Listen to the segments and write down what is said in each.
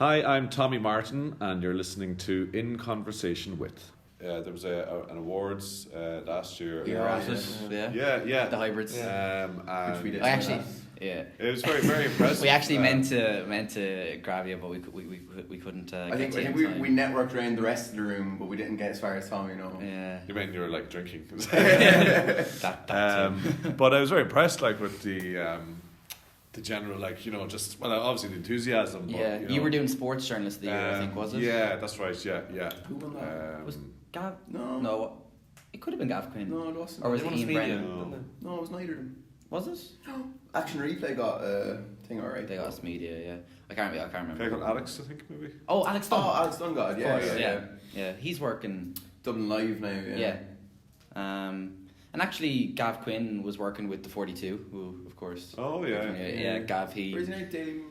Hi, I'm Tommy Martin, and you're listening to In Conversation With. There was an awards last year. We were at it, Yeah. the hybrids. And Which we did. I actually, yeah. it was very, very impressive. We actually meant to grab you, but we couldn't. I think we networked around the rest of the room, but we didn't get as far as Tommy. No. Yeah. You mean you were like drinking? that too. But I was very impressed, like with the general, like, just obviously the enthusiasm. Yeah, But, you were doing sports journalist of the year, I think, was it? Yeah, that's right. Yeah. Who won that? Was Gav? No. It could have been Gav Quinn. No, it wasn't. Or was They it won Ian us media. Brennan? No, it was neither of them. Was it? No. Action Replay got a thing, alright. They got us media. Yeah, I can't remember. Guy called Alex, I think maybe. Oh, Alex Dunn. Oh, Alex Dunn got it. Of course, Yeah. yeah. He's working. Dublin Live now. Yeah. And actually, Gav Quinn was working with the 42, who, of course. Oh yeah. Yeah, Gav. Where's he now? Daily.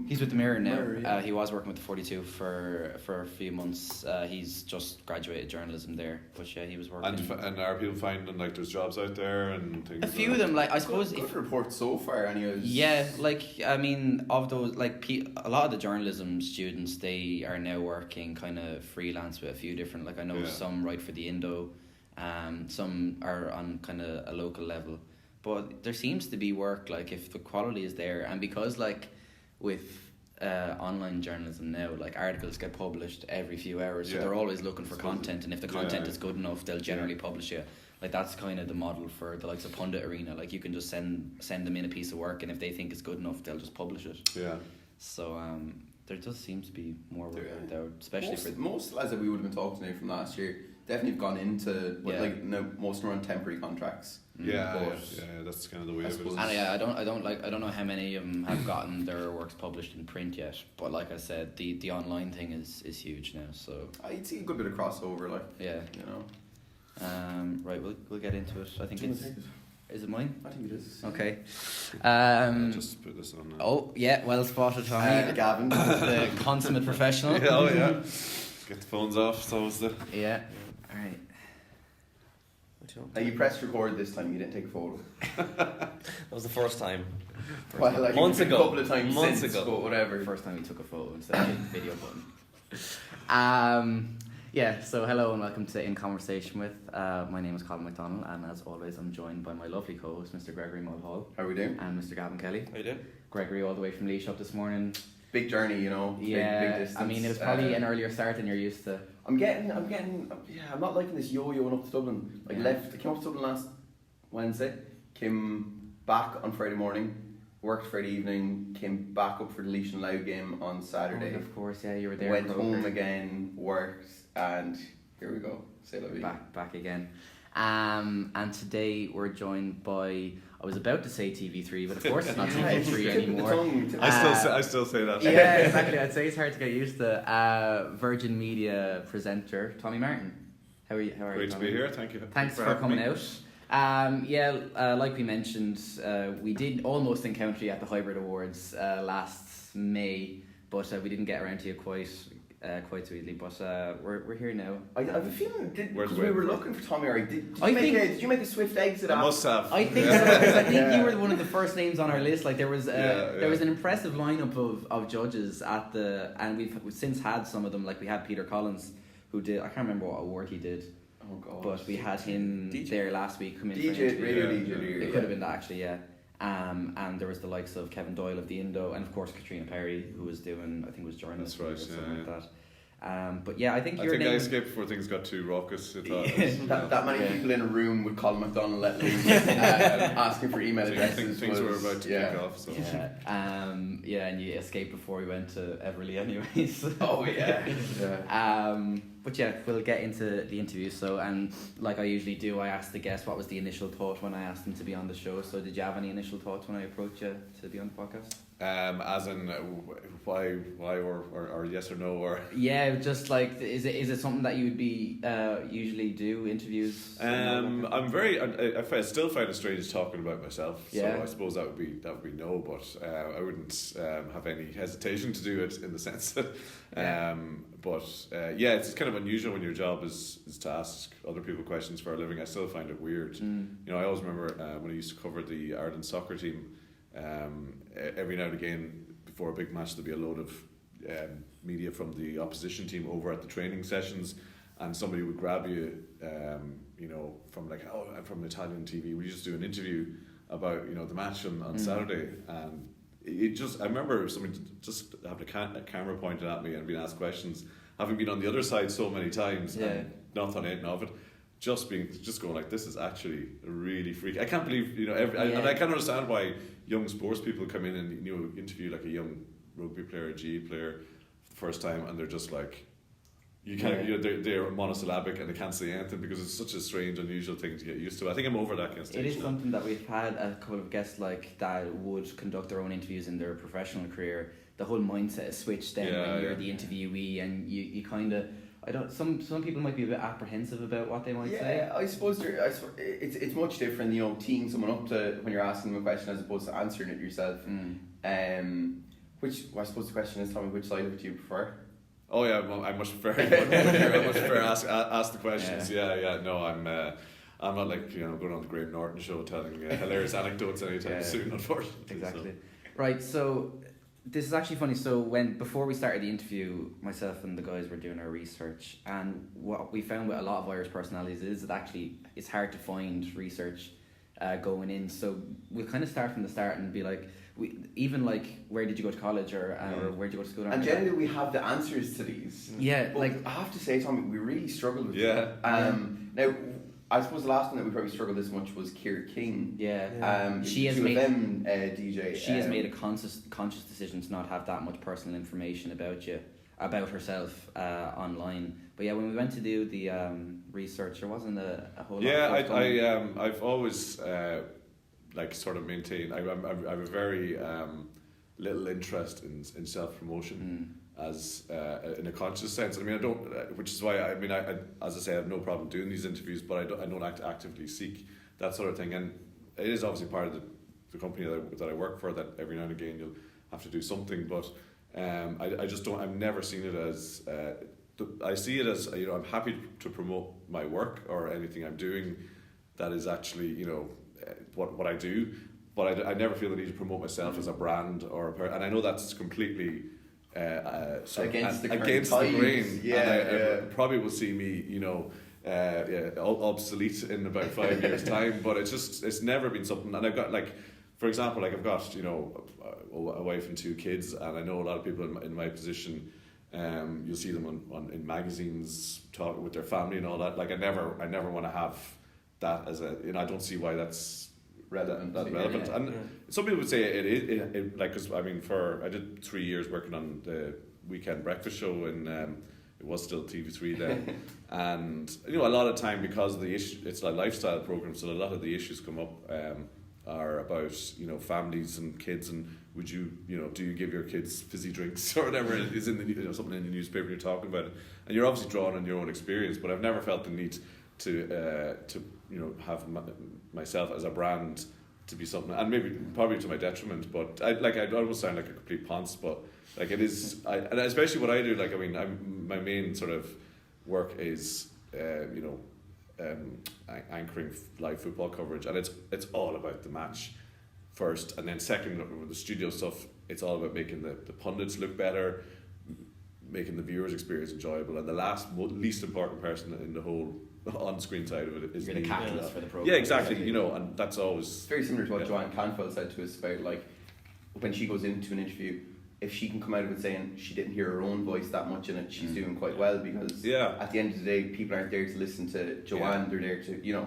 He's with the Mirror now. Mirror, yeah. He was working with the 42 for a few months. He's just graduated journalism there, but yeah, he was working. And are people finding like there's jobs out there and things? A few of them, like I suppose. Good report so far, anyways. Yeah, like I mean, of those, like a lot of the journalism students, they are now working kind of freelance with a few different. Like I know some write for the Indo, some are on kind of a local level, but there seems to be work. Like if the quality is there, and because like with online journalism now, like articles get published every few hours, so they're always looking for content, and if the content is good enough, they'll generally publish it. Like that's kind of the model for the likes of Pundit Arena. Like you can just send them in a piece of work, and if they think it's good enough, they'll just publish it. Yeah. So there does seem to be more work out there, especially most lads that we would have been talking to from last year definitely have gone into like no, most of them are on temporary contracts. Yeah, that's kind of the way of it. And I don't know how many of them have gotten their works published in print yet, but like I said, the online thing is huge now. So I'd see a good bit of crossover, like right, we'll get into it. I think is it mine? I think it is. Okay. I'll just put this on now. Oh yeah, well spotted, Tommy. Gavin, the consummate professional. Yeah. Get the phones off. So was the. Yeah. All right. Now you pressed record this time. You didn't take a photo. That was the first time. Well, like Months a ago. couple of times Months since, ago. but whatever. First time we took a photo instead of hitting the video button. Yeah, so hello and welcome to In Conversation With. My name is Colin McDonald, and as always I'm joined by my lovely co-host Mr. Gregory Mulhall. How are we doing? And Mr. Gavin Kelly. How you doing? Gregory all the way from Laois up this morning. Big journey, big distance. I mean it was probably an earlier start than you're used to. I'm not liking this yo-yoing up to Dublin. I came up to Dublin last Wednesday, came back on Friday morning, worked Friday evening, came back up for the Laois and Louth game on Saturday. Oh, of course, yeah, you were there. Went home again, worked, and here we go. Say la vie. Back again. And today we're joined by, I was about to say TV3, but of course it's not TV3 anymore. I still say that. Yeah, exactly. I'd say it's hard to get used to. Virgin Media presenter Tommy Martin. How are you? Great to be here. Thank you. Thanks for coming out. Like we mentioned, we did almost encounter you at the Hybrid Awards last May, but we didn't get around to you quite so easily. But we're here now. I have a feeling because we were looking for Tommy. Right? Did you make a swift exit? I must have. I think so, because I think you were one of the first names on our list. Like there was an impressive lineup of judges at the, and we've since had some of them. Like we had Peter Collins, who did, I can't remember what award he did. Oh God! But we had him DJ? there last week. Come in DJ, for an interview. radio DJ. It could have been that actually, yeah. And there was the likes of Kevin Doyle of the Indo, and of course Katrina Perry, who was doing, I think, was journalism or something like that. But yeah, I think I escaped before things got too raucous. That many people in a room with Colin McDonald let loose asking for email addresses. Things were about to kick off. So. Yeah, and you escaped before we went to Everly anyways. Oh yeah. But yeah, we'll get into the interview. So, and like I usually do, I ask the guest what was the initial thought when I asked them to be on the show. So did you have any initial thoughts when I approached you to be on the podcast? As in why or yes or no or yeah, just like is it something that you would be usually do interviews? I still find it strange talking about myself. Yeah. So I suppose that would be no, but I wouldn't have any hesitation to do it in the sense that it's kind of unusual when your job is to ask other people questions for a living. I still find it weird. I always remember when I used to cover the Ireland soccer team. Every now and again before a big match there'd be a load of media from the opposition team over at the training sessions, and somebody would grab you, from I'm from Italian TV. We just do an interview about the match on Saturday, and I remember somebody just having a camera pointed at me and being asked questions, having been on the other side so many times and not on anything of it. Just going like, this is actually really freaky. I can't believe and I can't understand why young sports people come in and interview like a young rugby player, a GE player for the first time, and they're just like, they're monosyllabic and they can't say anything because it's such a strange, unusual thing to get used to. I think I'm over that kind of stage. It is something that we've had a couple of guests like that would conduct their own interviews in their professional career. The whole mindset is switched then when you're the interviewee, and you kind of. Some people might be a bit apprehensive about what they might say. Yeah, I suppose it's much different, teeing someone up to when you're asking them a question as opposed to answering it yourself. Which I suppose the question is, Tommy, which side of it do you prefer? Oh yeah, well, I much prefer ask the questions. Yeah. No, I'm not like going on the Graeme Norton show telling hilarious anecdotes anytime soon, unfortunately. Exactly. So. Right. So. This is actually funny. So before we started the interview, myself and the guys were doing our research, and what we found with a lot of Irish personalities is that actually it's hard to find research going in. So we'll kind of start from the start and be like, where did you go to college or where did you go to school? And generally we have the answers to these. Yeah, but I have to say, Tommy, we really struggled with it. Now, I suppose the last one that we probably struggled this much was Kerr King. She has made DJ. She has made a conscious decision to not have that much personal information about herself online. But when we went to do the research, there wasn't a whole lot. I've always sort of maintained. I have a very little interest in self-promotion. As in a conscious sense. I mean, I don't, which is why I as I say, I have no problem doing these interviews, but I don't actively seek that sort of thing. And it is obviously part of the company that I work for, that every now and again you'll have to do something. But I just don't. I've never seen it as. I see it as I'm happy to promote my work or anything I'm doing that is actually what I do, but I never feel the need to promote myself as a brand and I know that's completely. Against the grain. Probably will see me, obsolete in about 5 years' time. But it's never been something. And I've got for example, I've got a wife and 2 kids, and I know a lot of people in my position. You'll see them in magazines talking with their family and all that. I never want to have that as a. I don't see why that's relevant. And some people would say it because I did 3 years working on the weekend breakfast show, and it was still TV3 then. And a lot of time, because of the issue, it's a lifestyle program, so a lot of the issues come up are about families and kids, and would you do you give your kids fizzy drinks or whatever is in the something in the newspaper, you're talking about it, and you're obviously drawing on your own experience. But I've never felt the need to have myself as a brand to be something, and probably to my detriment. But I almost sound like a complete ponce, but it is. And especially what I do. My main sort of work is anchoring live football coverage, and it's all about the match first, and then second with the studio stuff. It's all about making the pundits look better, making the viewers' experience enjoyable, and the least important person in the whole on-screen side of it is the catalyst for the program. Yeah, exactly. And that's always it's very similar to what Joanne Confidence said to us about when she goes into an interview, if she can come out of it saying she didn't hear her own voice that much in it, she's doing quite well, because at the end of the day, people aren't there to listen to Joanne. They're there to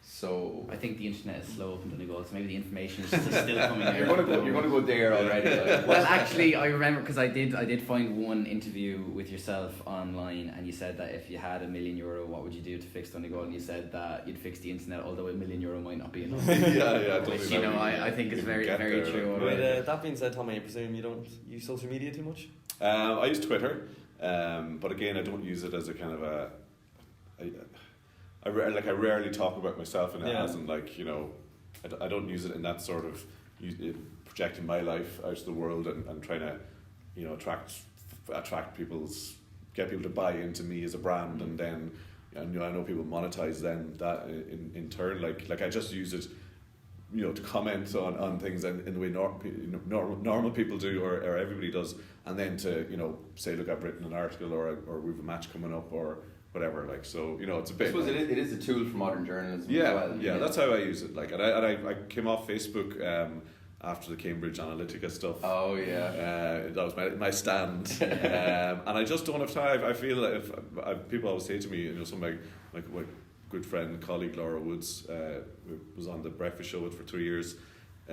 So I think the internet is slow up in nGall, so maybe the information is still coming out. You're gonna go there already. Well, actually, I remember because I did find one interview with yourself online, and you said that if you had €1 million, what would you do to fix nGall? And you said that you'd fix the internet, although €1 million might not be enough. Which I think is very true. But that being said, Tommy, I presume you don't use social media too much? I use Twitter, but again, I don't use it as a kind of a. I rarely talk about myself in it as in I don't use it in that sort of projecting my life out to the world and trying to attract get people to buy into me as a brand, and then I know people monetize then that in turn. I just use it to comment on things in the way normal people do or everybody does, and then to say, look, I've written an article or we've a match coming up or whatever, like, so it's a bit. I suppose it is a tool for modern journalism. Yeah, as well. yeah, that's how I use it. Like, and I came off Facebook after the Cambridge Analytica stuff. Oh yeah. That was my stand, and I just don't have time. I feel that if people always say to me, some of my good friend, colleague Laura Woods, who was on the Breakfast Show for 3 years.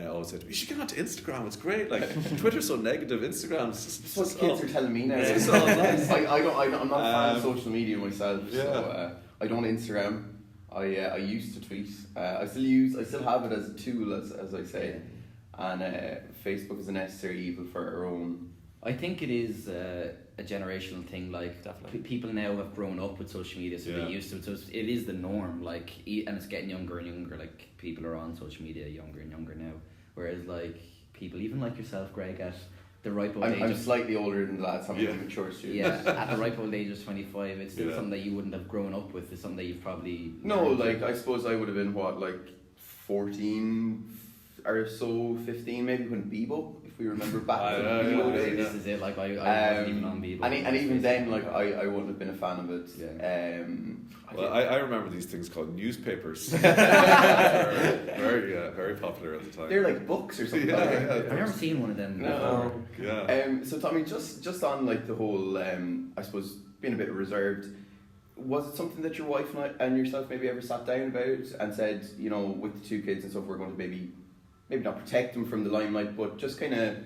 Always said, you should get onto Instagram. It's great. Like, Twitter's so negative. Instagram's That's what kids are telling me now. It's all nice. I'm not a fan of social media myself, Yeah. so I don't Instagram. I used to tweet. I still have it as a tool, as I say, and Facebook is a necessary evil for our own. I think it is a generational thing. Like, people now have grown up with social media, so they're used to it. So it is the norm. Like, and it's getting younger and younger. Like, people are on social media younger and younger now. Whereas, like, people, even like yourself, Greg, at the ripe old age. I'm slightly older than the lads. I'm a mature student. Yeah, at the ripe old age of 25, it's still something that you wouldn't have grown up with. It's something that you've probably. No, like, I suppose I would have been 14 or so, 15 maybe, when Bebo. If we remember back to the Bebo days. This is it. Like, I wasn't even on Bebo. And even then, like, I wouldn't have been a fan of it. Yeah. I remember these things called newspapers. Very popular at the time. They're like books or something. I've never seen one of them. No. Yeah. So Tommy, just on like the whole, I suppose being a bit reserved, was it something that your wife and yourself maybe ever sat down about and said, with the 2 kids and stuff, we're going to maybe not protect them from the limelight, but just kind of.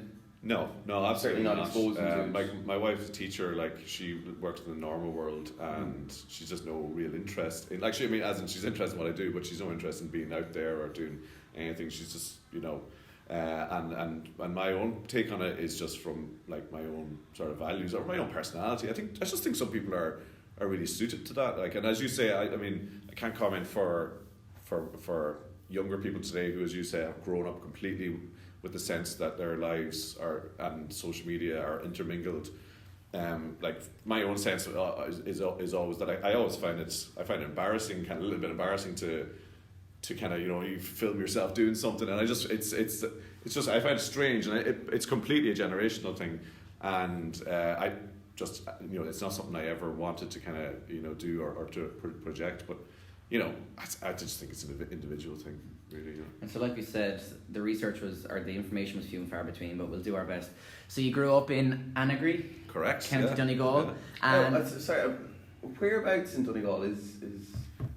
No, absolutely not expose them to my wife's a teacher. Like, she works in the normal world, and she's just no real interest in. Like, she's interested in what I do, but she's no interest in being out there or doing anything. She's just, and my own take on it is just from like my own sort of values or my own personality. I just think some people are really suited to that. Like, and as you say, I can't comment for younger people today who, as you say, have grown up completely with the sense that their lives and social media are intermingled. Like, my own sense is always that I always find it embarrassing, kind of a little bit embarrassing to kind of you film yourself doing something, and it's just I find it strange, and it's completely a generational thing, and I just it's not something I ever wanted to kind of do or to project, but I just think it's an individual thing, really. And so, like we said, the information was few and far between, but we'll do our best. So you grew up in Annagry, correct? County Donegal, and sorry, whereabouts in Donegal is?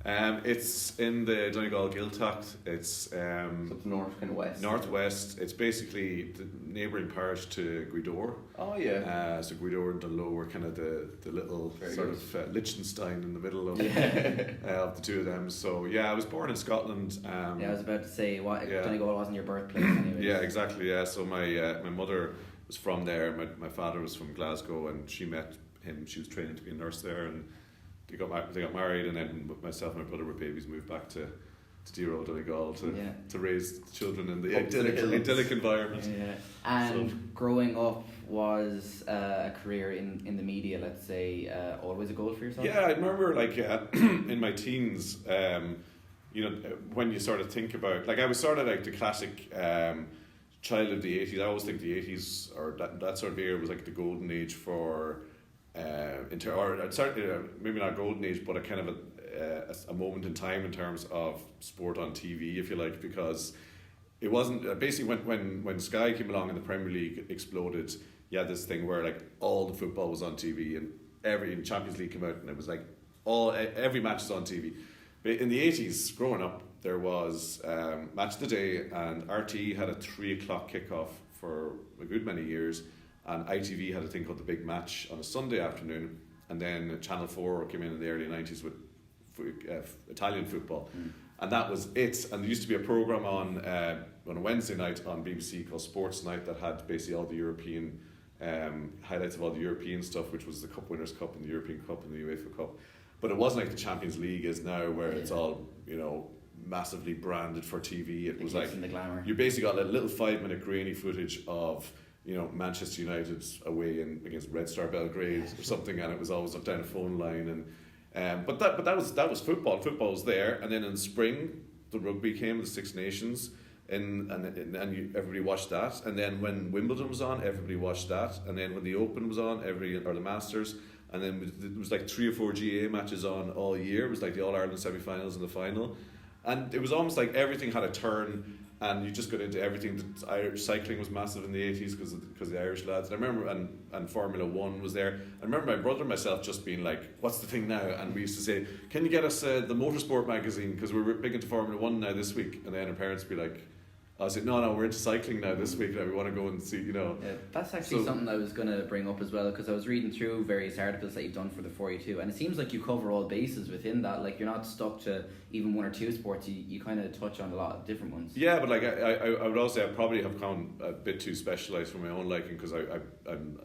It's in the Donegal Giltacht. It's up north, kind of west. Northwest. It's basically the neighbouring parish to Gweedore. Oh yeah. So Gweedore and Dunloe were kind of the little Very sort good. of Liechtenstein in the middle of of the two of them. So yeah, I was born in Scotland. I was about to say Donegal wasn't your birthplace anyway. Yeah, exactly. Yeah, so my mother was from there. My father was from Glasgow, and she met him. She was training to be a nurse there, and they got married, and then myself and my brother were babies, moved back to dear old Donegal to raise children in the idyllic environment. Yeah. And growing up was a career in the media, let's say, always a goal for yourself? Yeah, I remember like in my teens, when you sort of think about, like, I was sort of like the classic child of the 80s. I always think the 80s or that sort of era was like the golden age for certainly maybe not a golden age, but a kind of a moment in time in terms of sport on TV, if you like, because it wasn't basically when Sky came along and the Premier League exploded. You had this thing where like all the football was on TV, and every Champions League came out, and it was like every match was on TV. But in the 80s, growing up, there was Match of the Day, and RT had a 3:00 kickoff for a good many years. And ITV had a thing called The Big Match on a Sunday afternoon, and then Channel 4 came in the early 90s with Italian football, and that was it. And there used to be a programme on a Wednesday night on BBC called Sports Night that had basically all the European highlights of all the European stuff, which was the Cup Winners' Cup and the European Cup and the UEFA Cup. But it wasn't like the Champions League is now, where it's all massively branded for TV. It was like the glamour. You basically got a little 5-minute grainy footage of Manchester United away against Red Star Belgrade or something, and it was always up down a phone line, and but that was football. Football was there, and then in spring the rugby came, the Six Nations, everybody watched that. And then when Wimbledon was on, everybody watched that. And then when the Open was on, or the Masters, and then it was like 3 or 4 GA matches on all year. It was like the All-Ireland semi-finals and the final. And it was almost like everything had a turn, and you just got into everything. Irish cycling was massive in the 80s because of the Irish lads. And I remember, and Formula 1 was there. I remember my brother and myself just being like, what's the thing now? And we used to say, can you get us the Motorsport magazine? Because we're big into Formula 1 now this week. And then our parents would be like, I said, no, we're into cycling now this week. Now we want to go and see, Yeah, that's actually something I was going to bring up as well, because I was reading through various articles that you've done for the 42, and it seems like you cover all bases within that. Like, you're not stuck to even 1 or 2 sports. You kind of touch on a lot of different ones. Yeah, but like I would also say I probably have gone a bit too specialised for my own liking, because I'm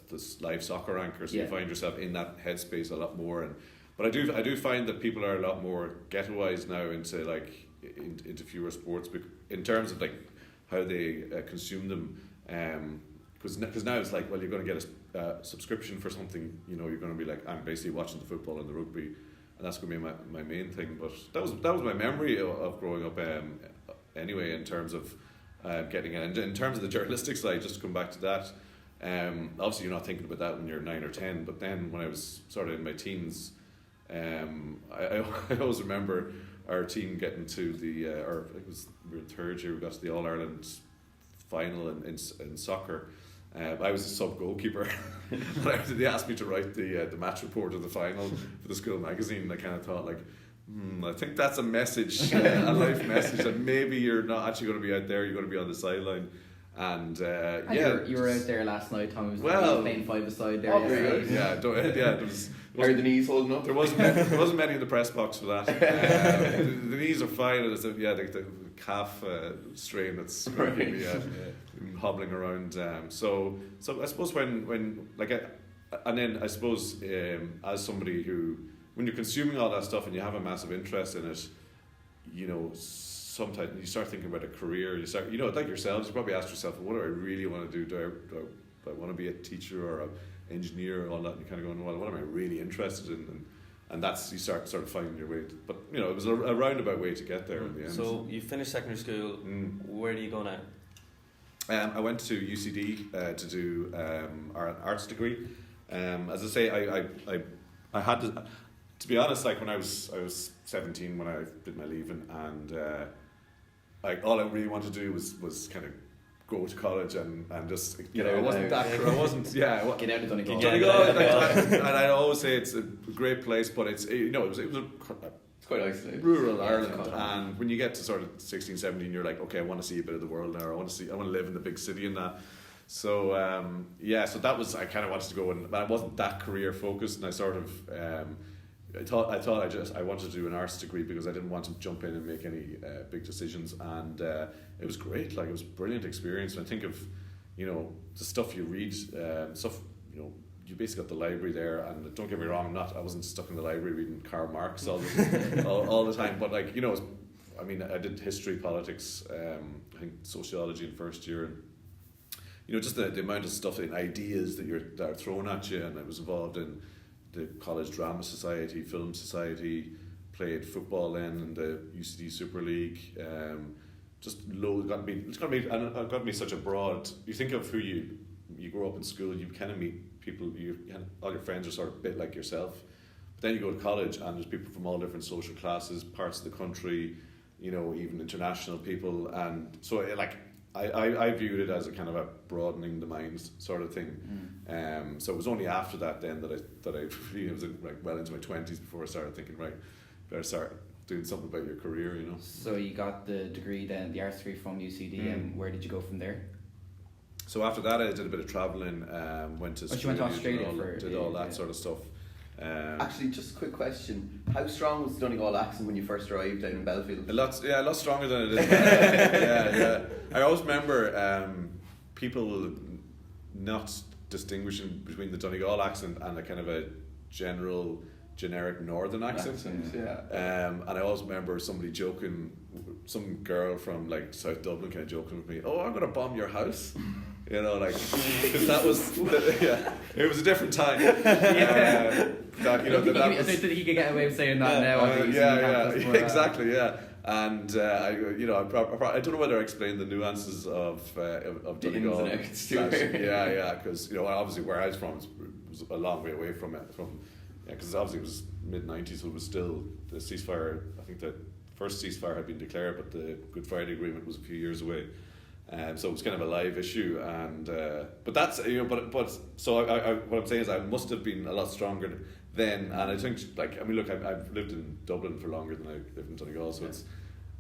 this live soccer anchor, so you find yourself in that headspace a lot more. But I do find that people are a lot more ghettoised now into fewer sports, in terms of like how they consume them, because now it's like, well, you're going to get a subscription for something, you're going to be like, I'm basically watching the football and the rugby, and that's going to be my main thing. But that was my memory of growing up, anyway, in terms of getting it. And in terms of the journalistic side, just to come back to that, obviously you're not thinking about that when you're 9 or 10, but then when I was sort of in my teens, I always remember our team getting to we were in 3rd year, we got to the All-Ireland final in soccer. I was a sub goalkeeper. They asked me to write the match report of the final for the school magazine, and I kind of thought, like, I think that's a message, a life message, that maybe you're not actually going to be out there, you're going to be on the sideline. And you were out there last night, Tom. Was playing 5-a-side there. There was. Are the knees holding up? There wasn't many in the press box for that. The knees are fine. It's the calf strain that's keeping me hobbling around. So I suppose when and then I suppose as somebody who, when you're consuming all that stuff and you have a massive interest in it, sometimes you start thinking about a career. You start, like yourselves, you probably ask yourself, what do I really want to do? Do I want to be a teacher or an engineer or all that? And you're kind of going, well, what am I really interested in? And that's, you start sort of finding your way. But it was a roundabout way to get there in the end. So you finished secondary school. Where do you go now? I went to UCD to do an arts degree. As I say, I had to be honest. Like when I was 17 when I did my leaving, and all I really wanted to do was kind of go to college and just get out. I wasn't get out of Donegal. And I always say it's a great place, but it's quite isolated. Rural Ireland, and when you get to sort of 16, 17, you're like, okay, I want to see a bit of the world now. I want to live in the big city and that. So so that was, I kind of wanted to go, but I wasn't that career focused, and I sort of I thought I wanted to do an arts degree because I didn't want to jump in and make any big decisions, and it was great. Like, it was a brilliant experience. And I think of the stuff you read, you basically got the library there, and don't get me wrong, I wasn't stuck in the library reading Karl Marx all the time, but like, I did history, politics, I think sociology in first year, and just the amount of stuff and ideas that are thrown at you. And I was involved in the College Drama Society, Film Society, played football then in the UCD Super League. Just loads. It's got me such a broad. You think of who you grow up in school, you kind of meet people. All your friends are sort of a bit like yourself. But then you go to college, and there's people from all different social classes, parts of the country, even international people, and so I viewed it as a kind of a broadening the minds sort of thing. So it was only after that then that I really was well into my 20s before I started thinking, right, better start doing something about your career, So you got the degree then, the arts degree from UCD, and where did you go from there? So after that I did a bit of travelling, went to you went to Australia did all that sort of stuff. Actually, just a quick question. How strong was the Donegal accent when you first arrived down in Belfield? A lot stronger than it is. Yeah. I always remember people not distinguishing between the Donegal accent and a kind of a generic northern accent. And I always remember somebody joking, some girl from like South Dublin kind of joking with me, "Oh, I'm going to bomb your house." Because that was, it was a different time. I don't think he could get away with saying that now. Exactly. And I don't know whether I explained the nuances of Donegal. The ins and outs. Yeah, because obviously where I was from was a long way away from it. Because obviously it was mid-90s, so it was still the ceasefire. I think the first ceasefire had been declared, but the Good Friday Agreement was a few years away. So it was kind of a live issue, and but that's so what I'm saying is I must have been a lot stronger then, and I think I've lived in Dublin for longer than I lived in Donegal, so it's.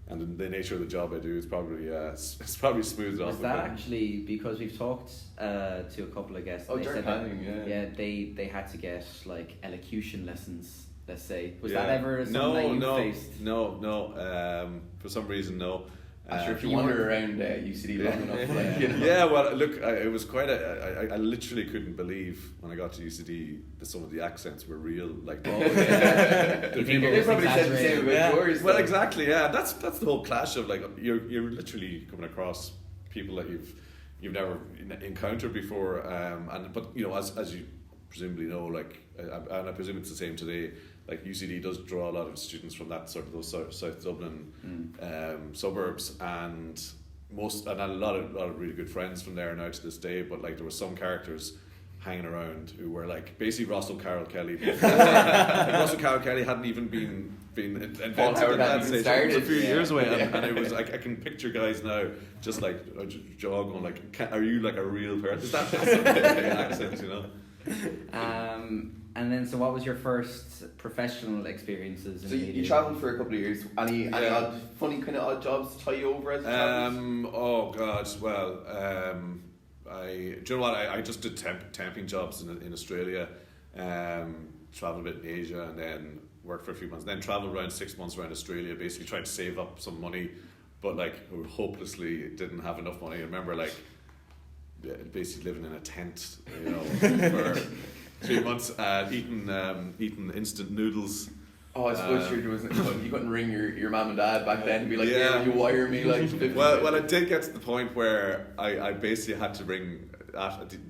And the nature of the job I do is probably it's probably smoothed off. Was that actually because we've talked to a couple of guests? Oh, during planning, yeah. They had to get like elocution lessons. Let's say, was that ever something that you faced? No. For some reason, no. I'm sure if you wander around UCD long enough, Yeah, well, look, it was quite I literally couldn't believe when I got to UCD that some of the accents were real. Like, they probably said the same about yours. Well, exactly, yeah. That's the whole clash of like you're literally coming across people that you've never encountered before, but as you presumably know, like, and I presume it's the same today. Like UCD does draw a lot of students from that sort of those South Dublin suburbs, and a lot of really good friends from there now to this day. But like there were some characters hanging around who were like basically Russell Carroll Kelly. Russell Carroll Kelly hadn't even been invented at that stage. It was a few years away, and it was like I can picture guys now just like jaw going like, "Are you like a real person? Is that an accent?" And then, so what was your first professional experiences in media? You travelled for a couple of years. Any odd, funny kind of odd jobs to tie you over as you travelled? Oh God, well, do you know what? I just did temping jobs in Australia, travelled a bit in Asia, and then worked for a few months. Then travelled around 6 months around Australia, basically trying to save up some money, but like hopelessly didn't have enough money. I remember like basically living in a tent, for 3 months, eating instant noodles. Oh, I suppose you couldn't ring your mum and dad back then and be like, "Yeah, you wire me like 50." Well, it did get to the point where I basically had to ring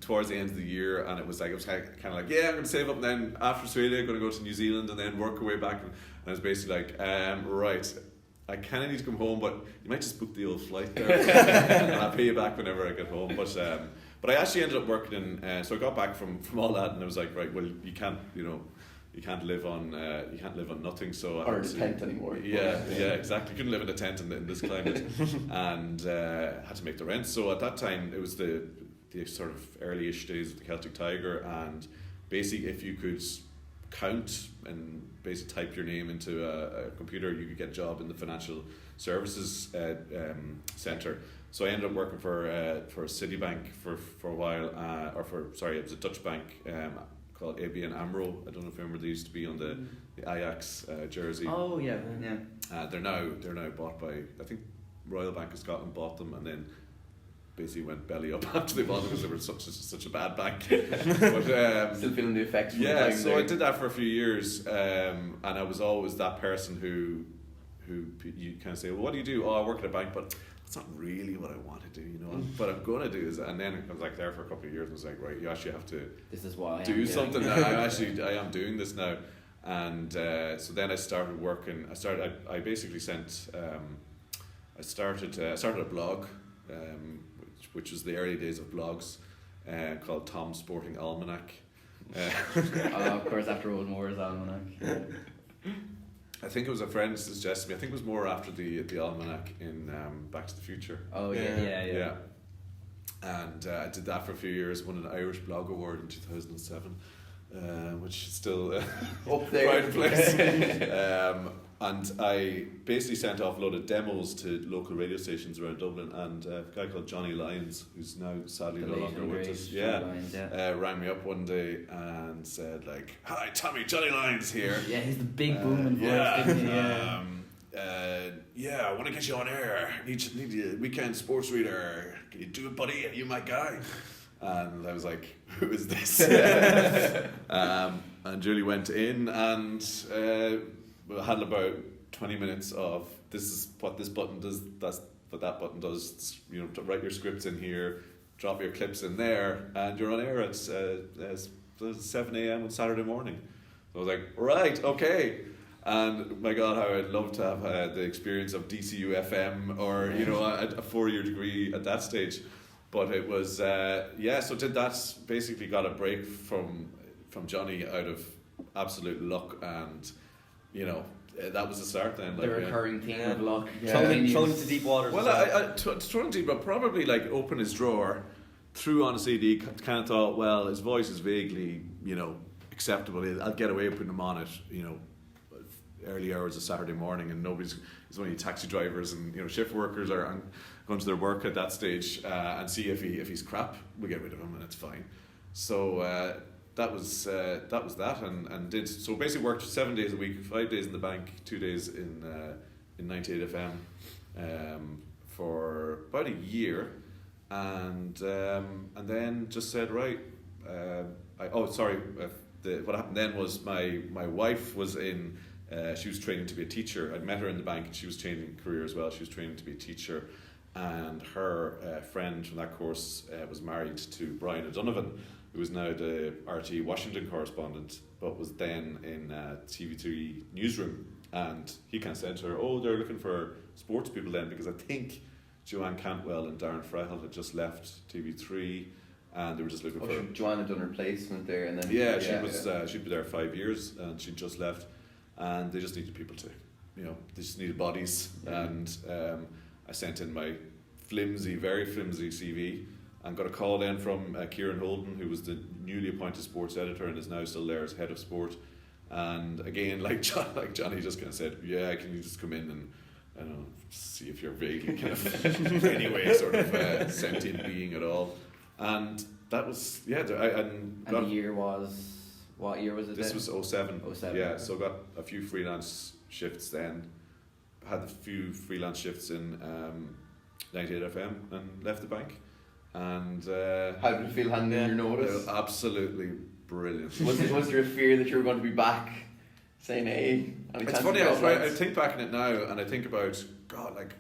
towards the end of the year, and it was kind of like, I'm going to save up, and then after Australia, I'm going to go to New Zealand, and then work our way back. And I was basically like, right, I kind of need to come home, but you might just book the old flight there, and I'll pay you back whenever I get home. But I actually ended up working in. So I got back from all that, and I was like, right, well, you can't live on nothing. So or a tent anymore. Yeah, exactly. Couldn't live in a tent in this climate, and had to make the rent. So at that time, it was the sort of early-ish days of the Celtic Tiger, and basically, if you could count and basically type your name into a computer, you could get a job in the financial services centre. So I ended up working for Citibank for a while, it was a Dutch bank called ABN AMRO. I don't know if you remember, they used to be on the Ajax jersey. Oh yeah. They're now bought by, I think Royal Bank of Scotland bought them, and then basically went belly up after they bought them because they were such a bad bank. But still feeling the effects. From yeah, the time so there. I did that for a few years, and I was always that person who you kind of say, well, what do you do? Oh, I work at a bank, but that's not really what I want to do, What I'm going to do is, and then I was like there for a couple of years, and was like, right, you actually have to. This is what I do something. I am doing this now, and so then I started working. I basically sent. I started a blog, which was the early days of blogs, called Tom's Sporting Almanac. Of course, after Old Moore's Almanac. Yeah. I think it was a friend who suggested me. I think it was more after the almanac in Back to the Future. Oh yeah. And I did that for a few years. Won an Irish Blog Award in 2007, which is still up there. Pride place. And I basically sent off a load of demos to local radio stations around Dublin, and a guy called Johnny Lyons, who's now sadly no longer with us, rang me up one day and said like, "Hi Tommy, Johnny Lyons here." Yeah, he's the big booming voice, didn't he? I want to get you on air. Need you weekend sports reader. Can you do it, buddy? Are you my guy? And I was like, who is this? And Julie went in and had about 20 minutes of, this is what this button does, that's what that button does, write your scripts in here, drop your clips in there, and you're on air at 7 a.m. on Saturday morning. So I was like, right, okay. And my God, how I'd love to have the experience of DCU FM or a 4-year degree at that stage. But it was so did that. Basically got a break from Johnny out of absolute luck, and that was the start then. The recurring theme of luck. Thrown into deep waters. Well, thrown deep, but probably like opened his drawer, threw on a CD, kind of thought, well, his voice is vaguely, acceptable. I'll get away with putting him on it, early hours of Saturday morning, and there's only taxi drivers and shift workers are going to their work at that stage, and see if he's crap, we get rid of him and it's fine. So that was that, and did so basically worked 7 days a week, 5 days in the bank, 2 days in 98 FM for about a year, and then just said right. What happened then was my wife was in. She was training to be a teacher. I'd met her in the bank, and she was changing career as well. She was training to be a teacher, and her friend from that course was married to Brian Donovan, who is now the RT Washington correspondent, but was then in TV3 newsroom. And he kind of said to her, "Oh, they're looking for sports people then," because I think Joanne Cantwell and Darren Frehel had just left TV3, and they were just looking for. Joanne had done her placement there, and then she'd been there 5 years, and she'd just left. And they just needed people to, they just needed bodies. Yeah. And I sent in my very flimsy CV, and got a call then from Kieran Holden, who was the newly appointed sports editor and is now still there as head of sport. And again, like Johnny just kind of said, "Yeah, can you just come in and see if you're vaguely kind of anyway sort of sentient being at all." And that was and the year was. What year was it? This was 07. 07. Yeah, so got a few freelance shifts then. Had a few freelance shifts in 98 FM and left the bank. And how did it feel handing in your notice? Absolutely brilliant. Was there a fear that you were going to be back saying, "Hey"? It's funny. I think back on it now, and I think about God,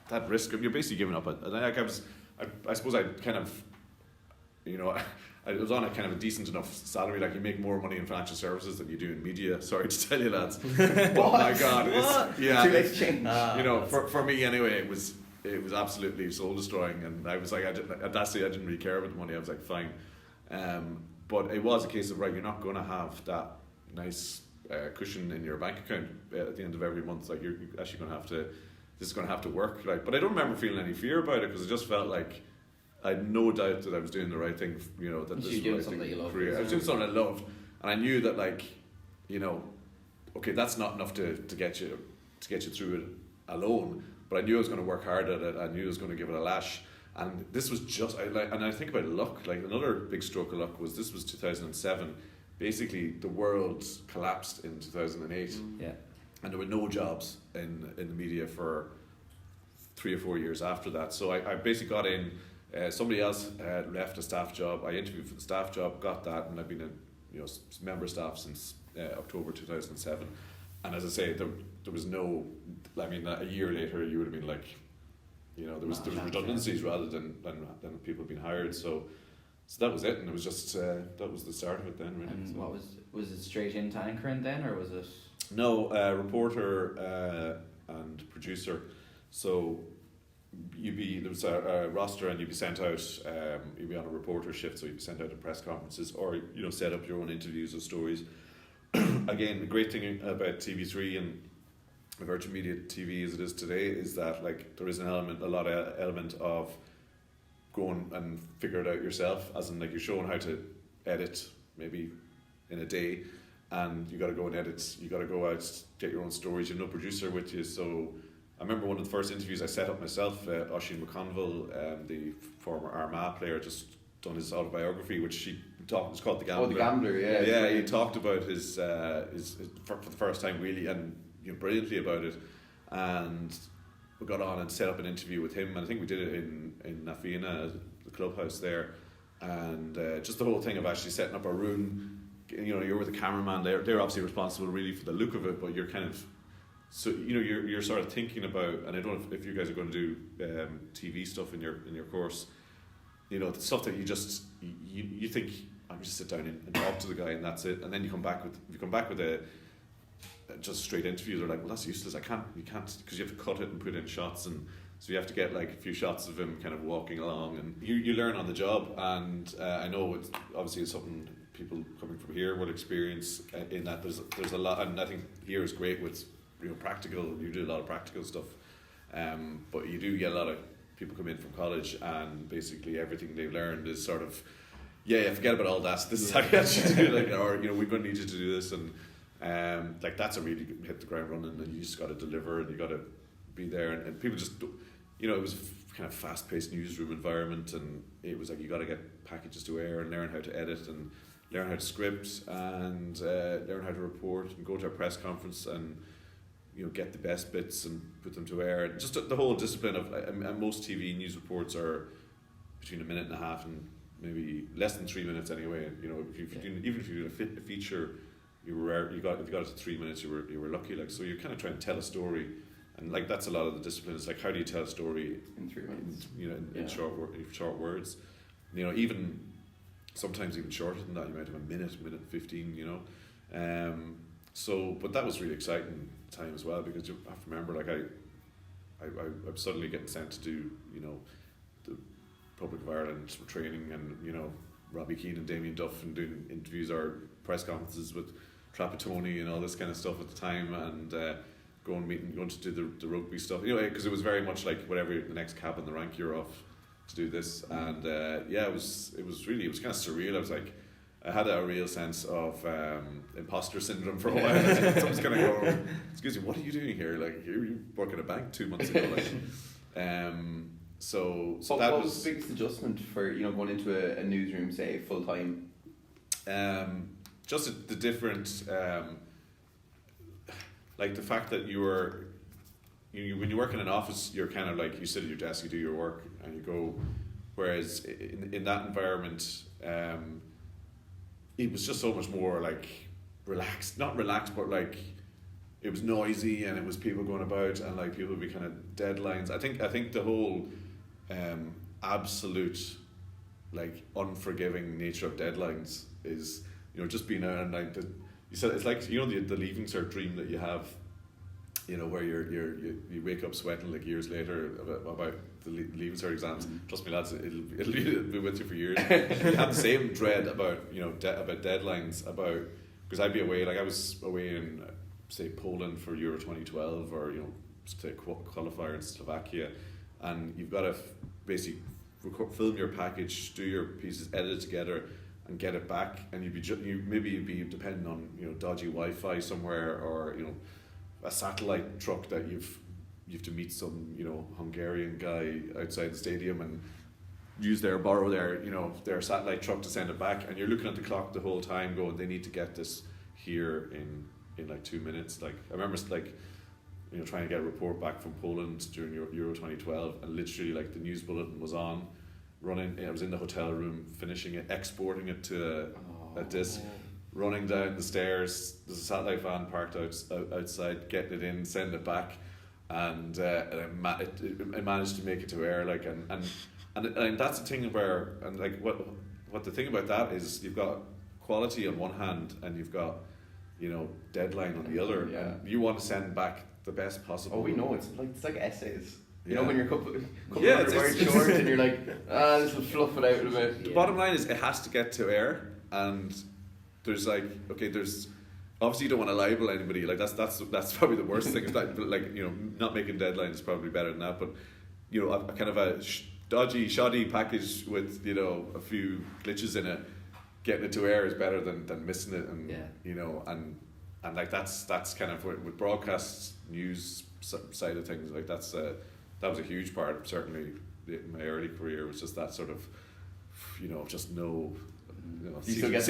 that risk of you're basically giving up. And I suppose I kind of, I was on a kind of a decent enough salary. Like, you make more money in financial services than you do in media. Sorry to tell you, lads. Oh my God! Too late to change. For me anyway, it was absolutely soul destroying, and I was like, at that stage I didn't really care about the money. I was like, fine, but it was a case of, right, you're not going to have that nice cushion in your bank account at the end of every month. Like, you're actually going to have to. This is going to have to work. Like, but I don't remember feeling any fear about it, because it just felt like I had no doubt that I was doing the right thing. That this was the right thing. I was doing something I loved, and I knew that, okay, that's not enough to get you through it alone. But I knew I was going to work hard at it. I knew I was going to give it a lash. And this was just, and I think about luck. Like, another big stroke of luck was, this was 2007. Basically, the world collapsed in 2008. Yeah. And there were no jobs in the media for 3 or 4 years after that. So I basically got in. Somebody else left a staff job. I interviewed for the staff job, got that, and I've been a member staff since October 2007. And as I say, there was no. I mean, a year later, you would have been like, there was redundancies rather than people being hired. So that was it, and it was just that was the start of it then. Really. And what was it straight into anchoring then, or was it? No, reporter and producer. So there was a roster, and you'd be sent out. You'd be on a reporter shift, so you'd be sent out to press conferences, or set up your own interviews or stories. Again, the great thing about TV3 and virtual media TV as it is today is that, like, there is a lot of element of going and figure it out yourself, as in, like, you're shown how to edit maybe in a day, and you got to go and edit. You got to go out, get your own stories. You have no producer with you, so. I remember one of the first interviews I set up myself. Oisin McConville, the former Armagh player, just done his autobiography, which it's called The Gambler. Oh, The Gambler, yeah. Yeah, he talked about his for the first time, really, and brilliantly about it. And we got on and set up an interview with him, and I think we did it in Nafina, the clubhouse there. And just the whole thing of actually setting up a room. You're with the cameraman. They're obviously responsible really for the look of it, but you're kind of. So you're sort of thinking about, and I don't know if you guys are going to do TV stuff in your course. The stuff that you think I'm you just sit down and talk to the guy, and that's it. And then you come back with a just straight interview. They're like, well, that's useless. You can't, because you have to cut it and put in shots, and so you have to get like a few shots of him kind of walking along, and you learn on the job. And I know it's obviously something people coming from here will experience in that there's a lot, and I think here is great with practical. You do a lot of practical stuff, but you do get a lot of people come in from college, and basically everything they've learned is sort of forget about all that. This is how you actually do it, or we're going to need you to do this, and like that's a really good, hit the ground running, and you just got to deliver, and you got to be there, and people just it was a kind of fast paced newsroom environment, and it was like you got to get packages to air and learn how to edit and learn how to script and learn how to report and go to a press conference and get the best bits and put them to air. Just the whole discipline of, and most TV news reports are between a minute and a half and maybe less than 3 minutes anyway. Even if you do a feature, if you got it to 3 minutes, you were lucky. Like, so you're kind of trying to tell a story, and like that's a lot of the discipline. It's like, how do you tell a story in 3 minutes? In short words. Even sometimes even shorter than that. You might have a minute 15. But that was really exciting time as well, because you have to remember, like I'm suddenly getting sent to do the Republic of Ireland training, and Robbie Keane and Damien Duff, and doing interviews or press conferences with Trapattoni and all this kind of stuff at the time, and going to do the rugby stuff, because it was very much like whatever the next cab in the rank, you're off to do this, and it was kind of surreal. I was like, I had a real sense of imposter syndrome for a while. Someone's going to go, excuse me, what are you doing here? Like, you work at a bank 2 months ago. So what was the biggest adjustment for going into a newsroom, say full time? Just the different, like the fact that when you work in an office, you're kind of like, you sit at your desk, you do your work, and you go. Whereas in that environment, it was just so much more like relaxed, not relaxed, but like it was noisy, and it was people going about, and like people would be kind of deadlines. I think the whole absolute like unforgiving nature of deadlines is just being out, and like you said, it's like the leaving cert dream that you have, where you wake up sweating like years later about the leaving cert exams. Trust me, lads, it'll be with you for years. You have the same dread about about deadlines, because I'd be away, like I was away in say Poland for Euro 2012, or say qualifier in Slovakia, and you've got to basically film your package, do your pieces, edit it together, and get it back, and you'd be depending on dodgy Wi-Fi somewhere, or a satellite truck that you have to meet some Hungarian guy outside the stadium and borrow their satellite truck to send it back, and you're looking at the clock the whole time going, they need to get this here in like 2 minutes. Like I remember trying to get a report back from Poland during Euro 2012, and literally like the news bulletin was on, running. I was in the hotel room finishing it, exporting it to a disc, running down the stairs. There's a satellite van parked outside, getting it in, send it back, and I managed to make it to air. Like and that's the thing where, and like what the thing about that is, you've got quality on one hand, and you've got deadline on the other, and you want to send back the best possible. Oh, we know it's like essays. You know when you're couple it's words short, and you're like, this will fluff it out a bit. The bottom line is, it has to get to air, and there's like, there's obviously you don't want to libel anybody. Like that's probably the worst thing. Is that, like not making deadlines is probably better than that. But a kind of a dodgy, shoddy package with a few glitches in it, getting it to air is better than missing it. And and like that's kind of with broadcast news side of things. Like that was a huge part, certainly in my early career, was just that sort of just no. Do you still get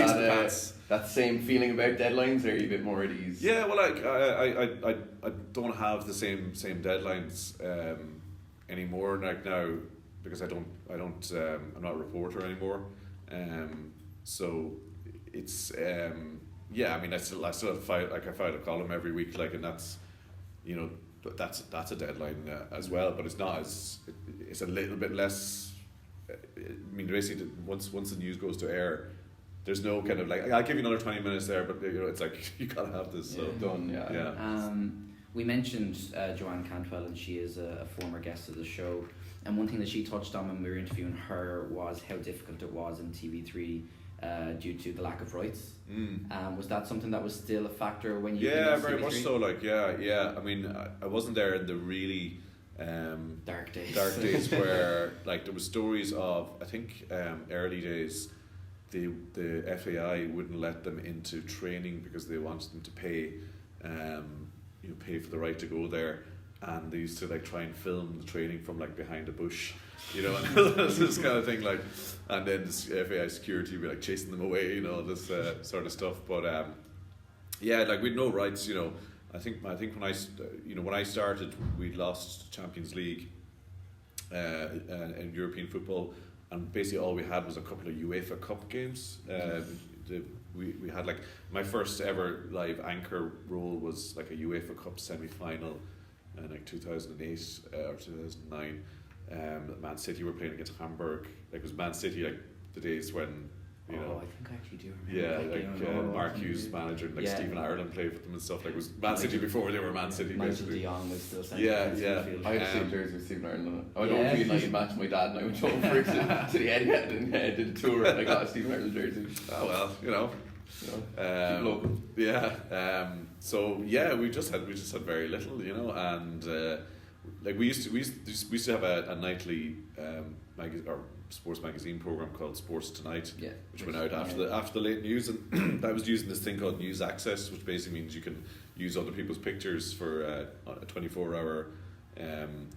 that same feeling about deadlines, or are you a bit more at ease? Yeah, well, like I don't have the same deadlines anymore now, because I'm not a reporter anymore, so it's I still file a column every week, like, and that's that's a deadline as well, but it's not as it's a little bit less. I mean, basically, once the news goes to air, there's no kind of like, I'll give you another 20 minutes there, but it's like you gotta have this. So done. Yeah. We mentioned Joanne Cantwell, and she is a former guest of the show. And one thing that she touched on when we were interviewing her was how difficult it was in TV3 due to the lack of rights. Was that something that was still a factor when you? Yeah, very much so. Like, yeah. I mean, I wasn't there in the really dark days where like there was stories of, I think, early days, the FAI wouldn't let them into training because they wanted them to pay for the right to go there. And they used to like try and film the training from like behind a bush, and this kind of thing, like, and then the FAI security would be like chasing them away, this sort of stuff. But like we'd no rights, I think when I started, we lost Champions League in European football, and basically all we had was a couple of UEFA Cup games. We had like my first ever live anchor role was like a UEFA Cup semi-final. In like 2008 or 2009, Man City were playing against Hamburg. Like it was Man City, like the days when I think I actually do remember. Yeah, like Mark Hughes manager, like Stephen Ireland played with them and stuff. Like it was Man City before they were Man City. Michael de Jong was still I had the same jersey with Stephen Ireland on it. I don't feel like a match my dad and I went over to the Etihad and did a tour, and I got a Stephen Ireland jersey. Oh well, keep local. So we just had very little, and like we used to have a nightly sports magazine program called Sports Tonight, which went out after the late news, and I was using this thing called News Access, which basically means you can use other people's pictures for a 24-hour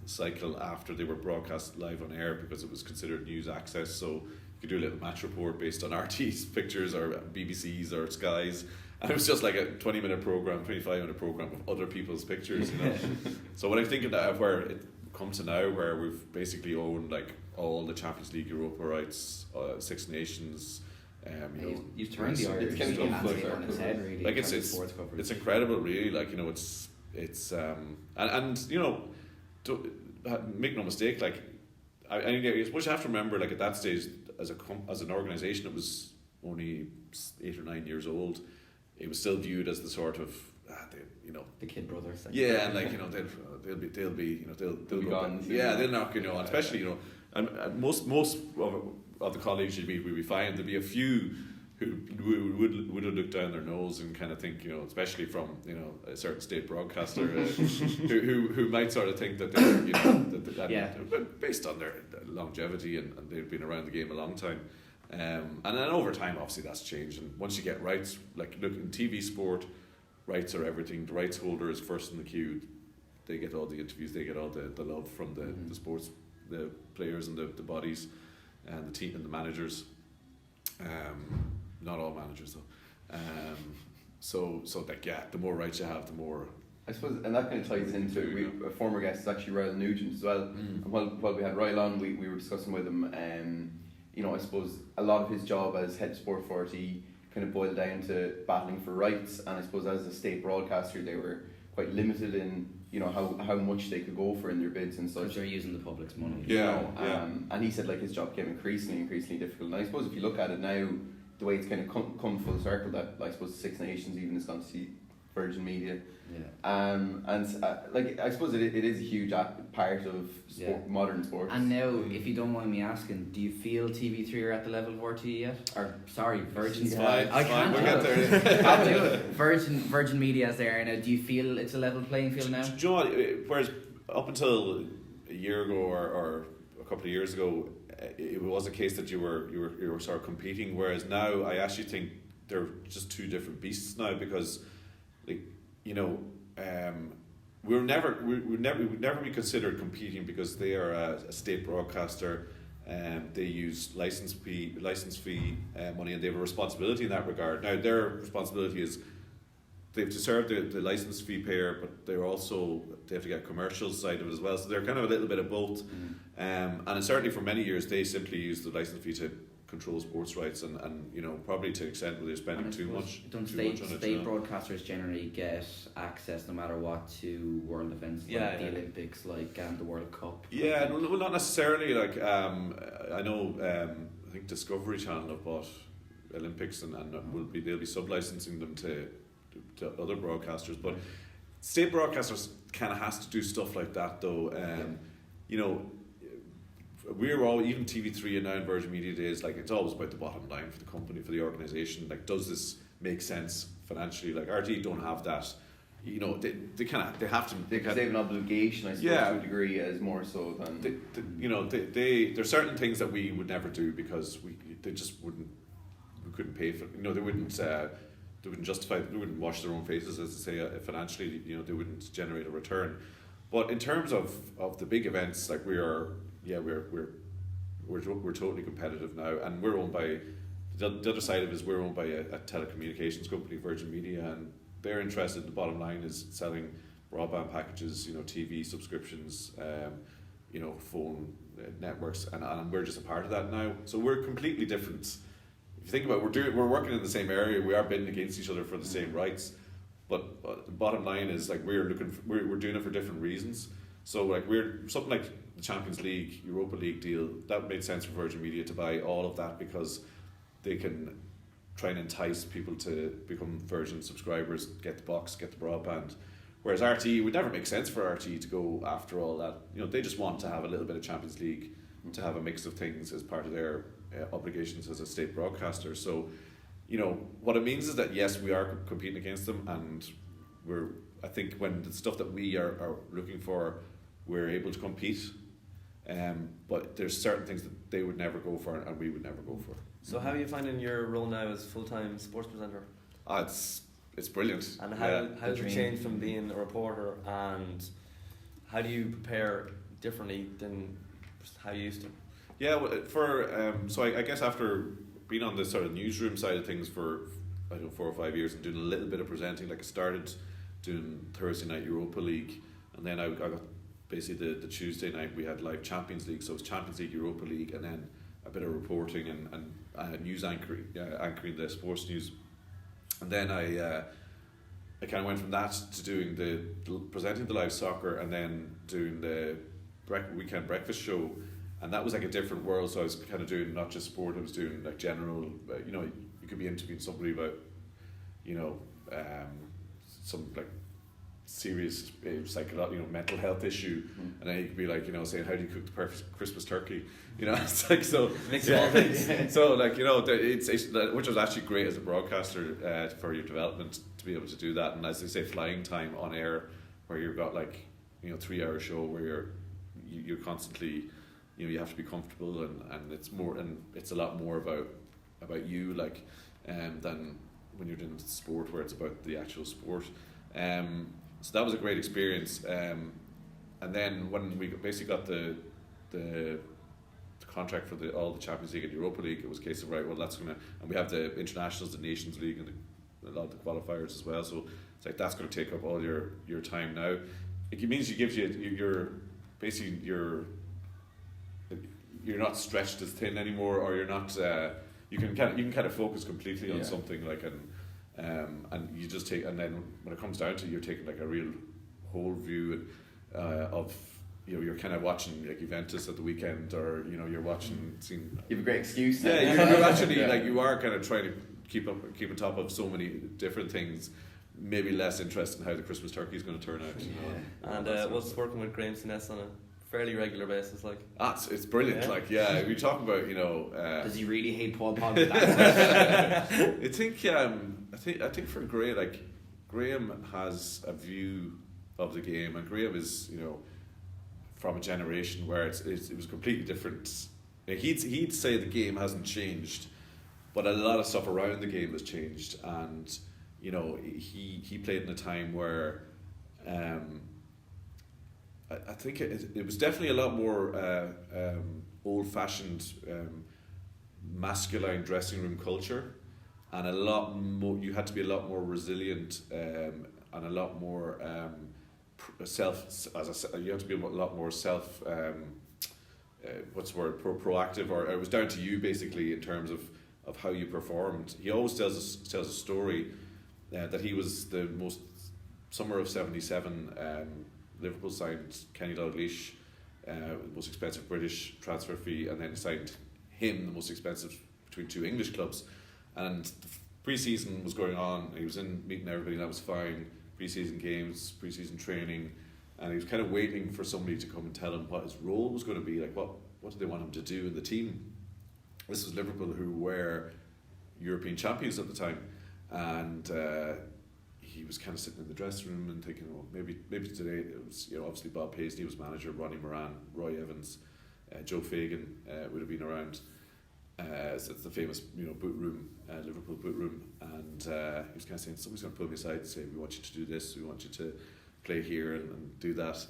cycle after they were broadcast live on air, because it was considered news access. So you could do a little match report based on RT's pictures or BBC's or Sky's, and it was just like a 25-minute program of other people's pictures, So when I think of that, where it come to now, where we've basically owned like all the Champions League Europa rights, Six Nations, you've turned the Irish landscape on its head, really. Like it's incredible, really. Like it's make no mistake. Like I suppose you have to remember, like at that stage, as an organisation, it was only 8 or 9 years old. It was still viewed as the sort of the kid brothers. Yeah, and like they'll be they'll go gone. Yeah, they'll knock and especially and most of the colleagues you'd meet will be fine. There'll be a few who would have looked down their nose and kind of think, especially from a certain state broadcaster who might sort of think that they're based on their longevity and they've been around the game a long time. And then over time, obviously, that's changed. And once you get rights, like look in TV sport, rights are everything. The rights holder is first in the queue. They get all the interviews. They get all the love from the sports, the players and the bodies, and the team and the managers. Not all managers though. So the more rights you have, the more. I suppose, and that kind of ties into a former guest is actually Ryle Nugent as well. And while we had Ryle on, we were discussing with him. I suppose a lot of his job as head of sport for RT kind of boiled down to battling for rights, and I suppose as a state broadcaster they were quite limited in how much they could go for in their bids and such. Because they're using the public's money. And he said like his job became increasingly difficult. And I suppose if you look at it now, the way it's kind of come full circle, that I suppose Six Nations even has gone to see Virgin Media. I suppose it is a huge part of modern sports. And now, if you don't mind me asking, do you feel TV3 are at the level of RT yet? Or sorry, Virgin. I can't. We'll get there. Virgin Media is there now. Do you feel it's a level playing field now? Do you know what? Whereas up until a year ago or a couple of years ago, it was a case that you were sort of competing. Whereas now, I actually think they're just two different beasts now, because we would never be considered competing, because they are a state broadcaster, and they use license fee money, and they have a responsibility in that regard. Now their responsibility is they have to serve the license fee payer, but they have to get commercial side of it as well. So they're kind of a little bit of both. And certainly for many years they simply use the license fee to control sports rights, and probably to an extent where they're spending too much. Don't state broadcasters generally get access, no matter what, to world events the Olympics, the World Cup? Yeah, well, not necessarily. I know. I think Discovery Channel have bought Olympics, and they'll be sub-licensing them to other broadcasters. But state broadcasters kind of has to do stuff like that, though. You know, we're all, even TV3 and now in Virgin Media days, like, it's always about the bottom line for the company, for the organisation. Like, does this make sense financially? Like, RTE don't have that. You know, they have to. Because they have an obligation, I suppose, to a degree, as more so than. There's certain things that we would never do because we couldn't pay for. You know, they wouldn't justify. They wouldn't wash their own faces, as they say, financially. You know, they wouldn't generate a return. But in terms of the big events, like we're totally competitive now, and we're owned by the other side of it is we're owned by a telecommunications company, Virgin Media, and they're interested. The bottom line is selling broadband packages, you know, TV subscriptions, you know, phone networks, and we're just a part of that now. So we're completely different. If you think about it, we're working in the same area. We are bidding against each other for the same rights, but the bottom line is like we're doing it for different reasons. So like we're something like the Champions League, Europa League deal, that made sense for Virgin Media to buy all of that because they can try and entice people to become Virgin subscribers, get the box, get the broadband. Whereas RTE, it would never make sense for RTE to go after all that. You know, they just want to have a little bit of Champions League, to have a mix of things as part of their obligations as a state broadcaster. So, you know, what it means is that yes, we are competing against them, and I think when the stuff that we are looking for, we're able to compete. But there's certain things that they would never go for and we would never go for. So how are you finding your role now as full-time sports presenter? It's brilliant. And how does it change from being a reporter, and how do you prepare differently than how you used to? Yeah, well, so I guess after being on the sort of newsroom side of things for 4 or 5 years and doing a little bit of presenting, like I started doing Thursday night Europa League, and then I got basically the Tuesday night we had live Champions League, so it was Champions League, Europa League, and then a bit of reporting and news anchoring the sports news. And then I kind of went from that to doing presenting the live soccer, and then doing the weekend breakfast show, and that was like a different world. So I was kind of doing not just sport, I was doing like general, you know, you could be interviewing somebody about, you know, some like serious psychological, you know, mental health issue, and then you could be like, you know, saying how do you cook the perfect Christmas turkey, you know. It's like, so mix of all things. So like, you know, it's which was actually great as a broadcaster for your development to be able to do that. And as they say, flying time on air, where you've got like, you know, 3-hour show where you're constantly, you know, you have to be comfortable, and it's a lot more about you, like, than when you're doing sport where it's about the actual sport. So that was a great experience, and then when we basically got the contract for all the Champions League and Europa League, it was a case of, right, well, and we have the internationals, the Nations League, and a lot of the qualifiers as well, so it's like that's going to take up all your time now. It means you're not stretched as thin anymore, or you're not you can kind of focus completely on something, like, and you just take, and then when it comes down to it, you're taking like a real whole view of, you know, you're kind of watching like Juventus at the weekend, or, you know, you're seeing. You have a great excuse. Yeah, you're actually like, you are kind of trying to keep on top of so many different things. Maybe less interested in how the Christmas turkey is going to turn out. You know? And what's working with Graeme Souness on a fairly regular basis, like? It's brilliant. Yeah. Like, yeah, we talk about, you know. Does he really hate Paul Pogba? I think for Graeme, like, Graeme has a view of the game, and Graeme is, you know, from a generation where it was completely different. Like, he'd say the game hasn't changed, but a lot of stuff around the game has changed, and, you know, he played in a time where I think it was definitely a lot more old-fashioned masculine dressing room culture, and a lot more. You had to be a lot more resilient and a lot more you have to be a lot more proactive, or it was down to you basically in terms of how you performed. He always tells a story that he was the most summer of '77. Liverpool signed Kenny Dalglish, the most expensive British transfer fee, and then signed him, the most expensive between two English clubs. And pre-season was going on. He was in meeting everybody, and that was fine. Pre-season games, pre-season training, and he was kind of waiting for somebody to come and tell him what his role was going to be. Like, what did they want him to do in the team? This was Liverpool, who were European champions at the time, and he was kind of sitting in the dressing room and thinking, well, maybe today it was, obviously Bob Paisley was manager, Ronnie Moran, Roy Evans, Joe Fagan would have been around. So it's the famous boot room, Liverpool boot room, and he was kind of saying, somebody's going to pull me aside and say, we want you to do this, we want you to play here and do that.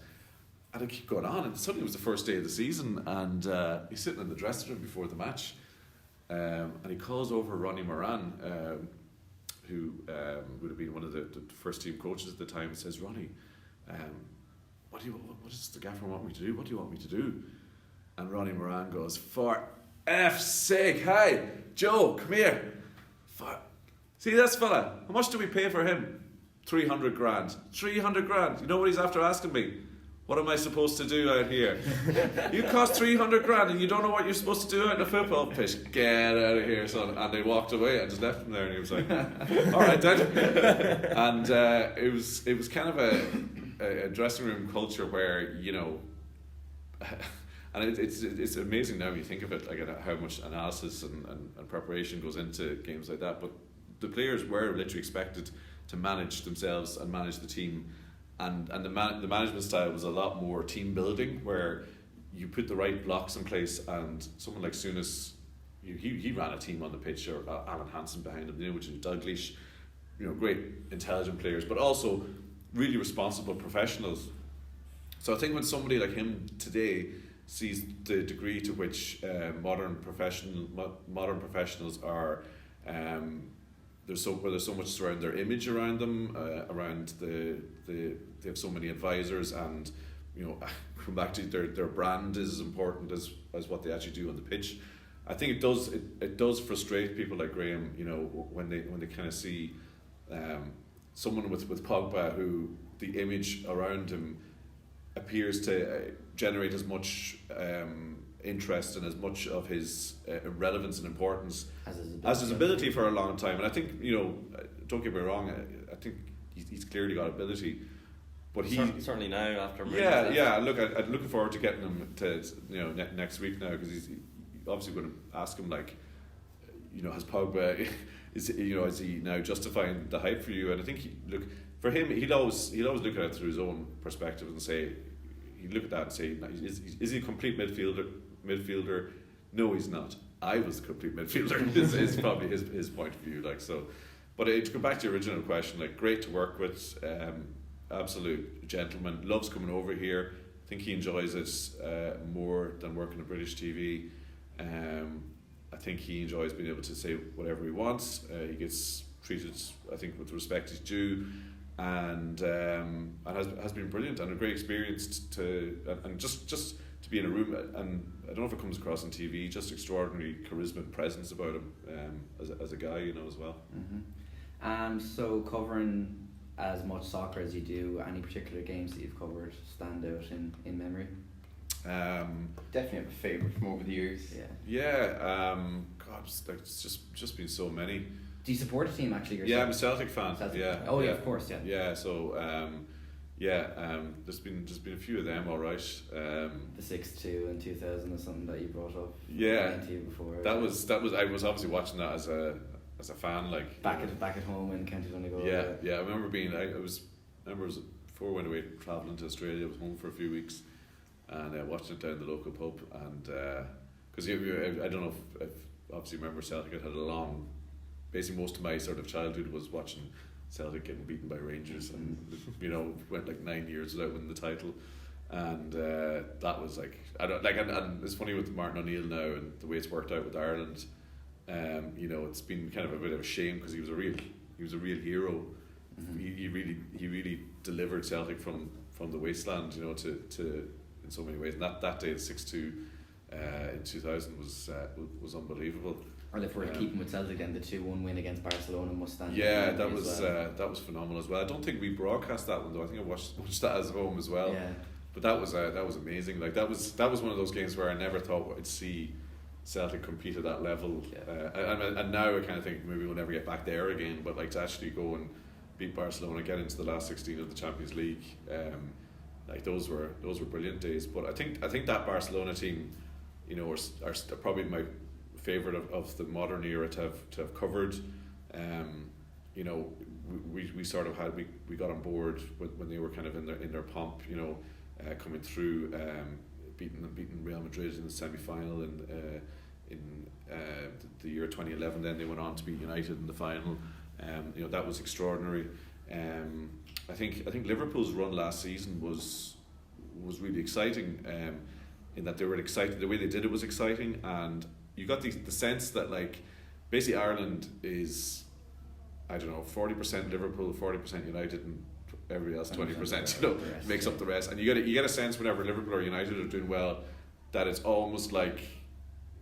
And it kept going on, and suddenly it was the first day of the season, and he's sitting in the dressing room before the match, and he calls over Ronnie Moran, who would have been one of the first team coaches at the time, and says, Ronnie, what does the gaffer want me to do? What do you want me to do? And Ronnie Moran goes, for F's sake, hi, Joe, come here. See this fella, how much do we pay for him? 300 grand. 300 grand. You know what he's after asking me? What am I supposed to do out here? You cost 300 grand and you don't know what you're supposed to do out in a football pitch. Get out of here, son. And they walked away. I just left him there, and he was like, all right, then. And it was kind of a dressing room culture where, and it's amazing now when you think of it, like how much analysis and preparation goes into games like that. But the players were literally expected to manage themselves and manage the team, and the management style was a lot more team building, where you put the right blocks in place, and someone like Souness, he ran a team on the pitch, or Alan Hansen behind him, which is Dalglish, great intelligent players, but also really responsible professionals. So I think when somebody like him today sees the degree to which modern professionals are, there's so much around their image around them, around they have so many advisors, and come back to their brand is as important as what they actually do on the pitch. I think it does frustrate people like Graeme, when they kind of see someone with Pogba, who the image around him appears to generate as much interest and as much of his relevance and importance as his ability for a long time. And I think, don't get me wrong, I think he's clearly got ability, but certainly now after look, I'm looking forward to getting him to next week now, because he's obviously going to ask him, like, has Pogba is he now justifying the hype for you? And I think for him, he'll always look at it through his own perspective and say, he'd look at that and say, is he a complete midfielder? No, he's not. I was a complete midfielder. is probably his point of view. Like, so, but to go back to your original question, like, great to work with, absolute gentleman, loves coming over here. I think he enjoys it more than working at British TV. I think he enjoys being able to say whatever he wants. He gets treated, I think, with the respect he's due, and has been brilliant and a great experience to to be in a room. And I don't know if it comes across on TV, just extraordinary charisma and presence about him as a guy, as well. Mm-hmm. So covering as much soccer as you do, any particular games that you've covered stand out in memory? Definitely have a favourite from over the years. God, it's just been so many. Do you support a team actually yourself? Yeah, I'm a Celtic fan. Oh yeah, of course, yeah. Yeah, so there's been a few of them, all right. The 6-2 in 2000 is something that you brought up. Yeah, to you before. That was I was obviously watching that as a fan, like back at home in County Donegal. Yeah. I remember it was before I went away travelling to Australia. I was home for a few weeks, and watching it down the local pub, and because I don't know if obviously remember Celtic had a long. Basically, most of my sort of childhood was watching Celtic getting beaten by Rangers, and went like 9 years without winning the title, and that was like and it's funny with Martin O'Neill now and the way it's worked out with Ireland. It's been kind of a bit of a shame, because he was a real hero. Mm-hmm. He really delivered Celtic from the wasteland, to in so many ways. And that day, the 6-2 in 2000 was unbelievable. Or if we're keeping with Celtic, then the 2-1 win against Barcelona must stand. Yeah, that was phenomenal as well. I don't think we broadcast that one though. I think I watched that as home as well. Yeah. But that was amazing. Like that was one of those games where I never thought I'd see Celtic compete at that level. And now I kind of think maybe we'll never get back there again. But like to actually go and beat Barcelona, get into the last 16 of the Champions League, like those were brilliant days. But I think that Barcelona team, you know, are probably my favourite of the modern era to have covered. You know, we sort of had we got on board when they were kind of in their pomp, you know, coming through, beating Real Madrid in the semi-final in the year 2011. Then they went on to beat United in the final. You know, that was extraordinary. I think Liverpool's run last season was really exciting. In that they were excited, the way they did it was exciting, and you got the sense that like basically Ireland is, I don't know, 40% Liverpool, 40% United, and everybody else 20%. You know, makes up the rest. And you get a sense whenever Liverpool or United are doing well that it's almost like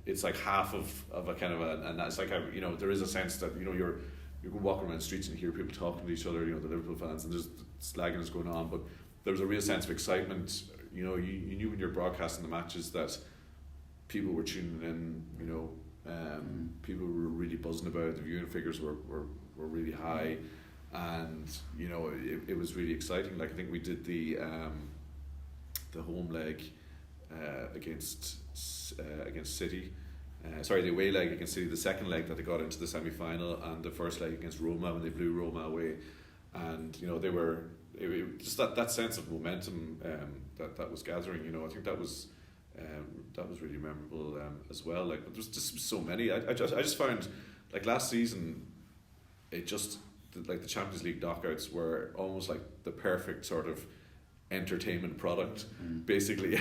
it's like half of a kind of a, and that's like a, you know, there is a sense that, you know, you're walking around the streets and you hear people talking to each other, you know, the Liverpool fans, and there's slagging is going on, but there was a real sense of excitement. You know, you knew when you're broadcasting the matches that people were tuning in, you know, people were really buzzing about it. The viewing figures were really high, and you know, it was really exciting. Like I think we did the home leg against City. Sorry, the away leg against City, the second leg that they got into the semi-final, and the first leg against Roma when they blew Roma away. And you know, they were just that sense of momentum that was gathering. You know, I think that was really memorable as well. Like, but there's just so many. I just found like last season, it just like the Champions League knockouts were almost like the perfect sort of entertainment product. Basically,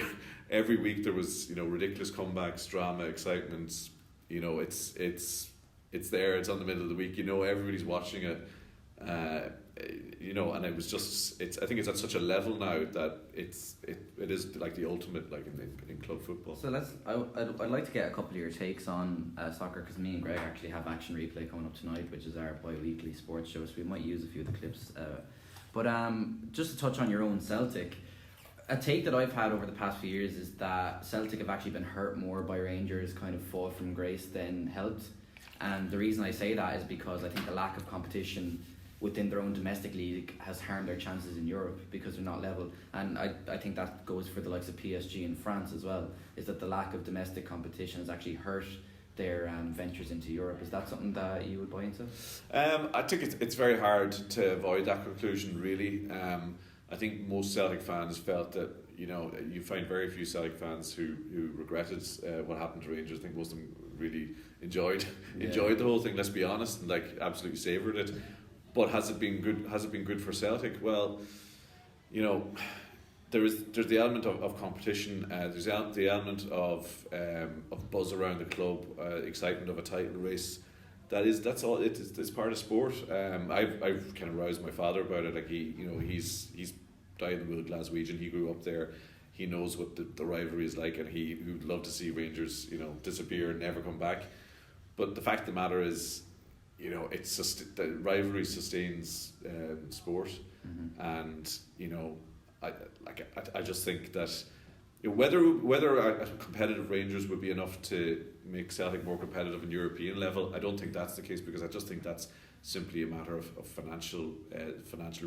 every week there was, you know, ridiculous comebacks, drama, excitement. You know, it's there. It's on the middle of the week. You know, everybody's watching it. You know, and it was just, I think it's at such a level now that it is like the ultimate, like in club football. So I'd like to get a couple of your takes on soccer, because me and Greg actually have Action Replay coming up tonight, which is our bi-weekly sports show, so we might use a few of the clips. But just to touch on your own Celtic, a take that I've had over the past few years is that Celtic have actually been hurt more by Rangers kind of fall from grace than helped. And the reason I say that is because I think the lack of competition within their own domestic league has harmed their chances in Europe because they're not level. And I think that goes for the likes of PSG in France as well, is that the lack of domestic competition has actually hurt their ventures into Europe. Is that something that you would buy into? I think it's very hard to avoid that conclusion, really. I think most Celtic fans felt that, you know, you find very few Celtic fans who regretted what happened to Rangers. I think most of them really enjoyed the whole thing, let's be honest, and like absolutely savoured it. But has it been good? Has it been good for Celtic? Well, you know, there's the element of competition. There's the element of buzz around the club, excitement of a title race. That's all. It's part of sport. I've kind of roused my father about it. Like he's dyed in the wool Glaswegian. He grew up there. He knows what the rivalry is like, and he would love to see Rangers, you know, disappear and never come back. But the fact of the matter is, you know, it's just the rivalry sustains sport, and you know, I just think that, you know, whether a competitive Rangers would be enough to make Celtic more competitive in European level, I don't think that's the case, because I just think that's simply a matter of financial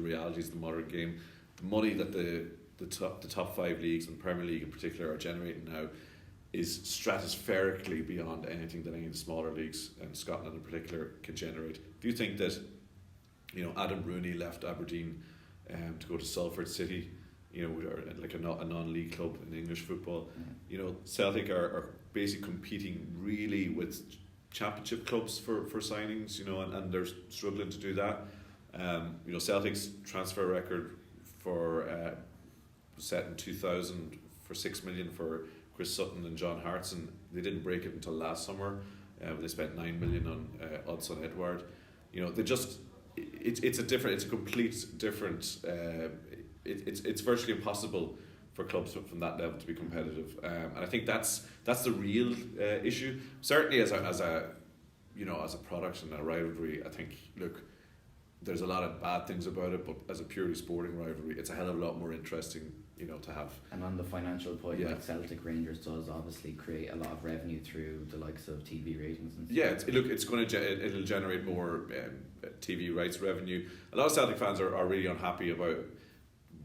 realities of the modern game. The money that the top five leagues and the Premier League in particular are generating now is stratospherically beyond anything that any of the smaller leagues, and Scotland in particular, can generate. If you think that, you know, Adam Rooney left Aberdeen to go to Salford City, you know, like a non-league club in English football, you know, Celtic are basically competing really with championship clubs for signings, you know, and they're struggling to do that. You know, Celtic's transfer record for set in 2000 for $6 million for Chris Sutton and John Hartson. They didn't break it until last summer. They spent $9 million on Odsonne Edouard. You know, they just it's a complete different. It's virtually impossible for clubs from that level to be competitive, and I think that's the real issue. Certainly, as a you know, as a product and a rivalry, I think, look, there's a lot of bad things about it, but as a purely sporting rivalry, it's a hell of a lot more interesting, to have. And on the financial point, Yeah. like Celtic Rangers does obviously create a lot of revenue through the likes of TV ratings and stuff. Yeah, it's going to it'll generate more TV rights revenue. A lot of Celtic fans are really unhappy about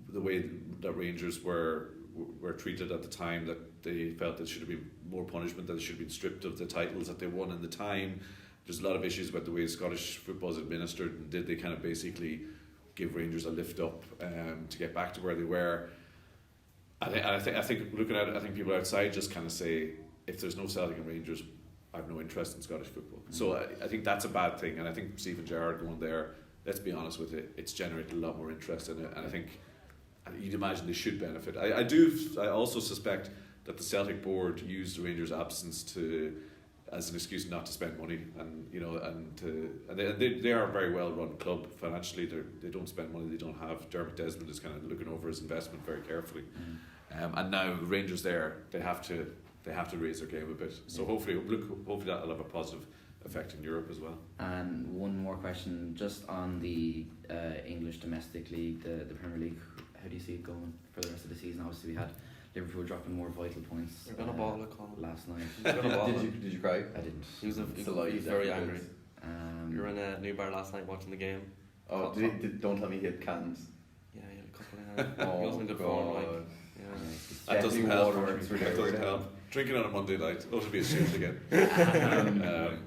the way that Rangers were treated at the time, that they felt there should have been more punishment, that they should have been stripped of the titles that they won in the time. There's a lot of issues about the way Scottish football is administered, and did they kind of basically give Rangers a lift up to get back to where they were. I think looking at it, I think people outside just kind of say, if there's no Celtic and Rangers, I have no interest in Scottish football. So I think that's a bad thing, and I think Stephen Gerrard going there, let's be honest with it, it's generated a lot more interest in it, and I think you'd imagine they should benefit. I also suspect that the Celtic board used the Rangers' absence as an excuse not to spend money, and they are a very well run club financially. They don't spend money they don't have. Dermot Desmond is kind of looking over his investment very carefully, and now Rangers they have to raise their game a bit. So hopefully that'll have a positive effect in Europe as well. And one more question, just on the English domestic league, the Premier League. How do you see it going for the rest of the season? Obviously, we had Liverpool dropping more vital points. You're gonna ball it, Colin. Last night. You're gonna ball Did you cry? I didn't. He was It's very angry. You were Um, in a new bar last night watching the game. Oh, don't tell me he had cans. Yeah, he had a couple of he wasn't in good form, like. Yeah. That doesn't Jeffrey help. Waterworks were That there. doesn't help. Drinking on a Monday night, ought to be ashamed again.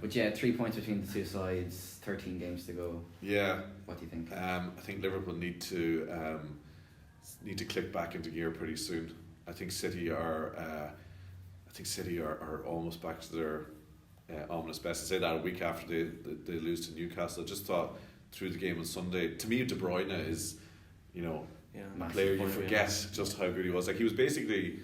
But yeah, 3 points between the two sides, 13 games to go. Yeah. What do you think? I think Liverpool need to click back into gear pretty soon. I think City are almost back to their ominous best. I say that a week after they lose to Newcastle. I just thought through the game on Sunday, to me De Bruyne is, a player you forget just how good he was. Like he was basically,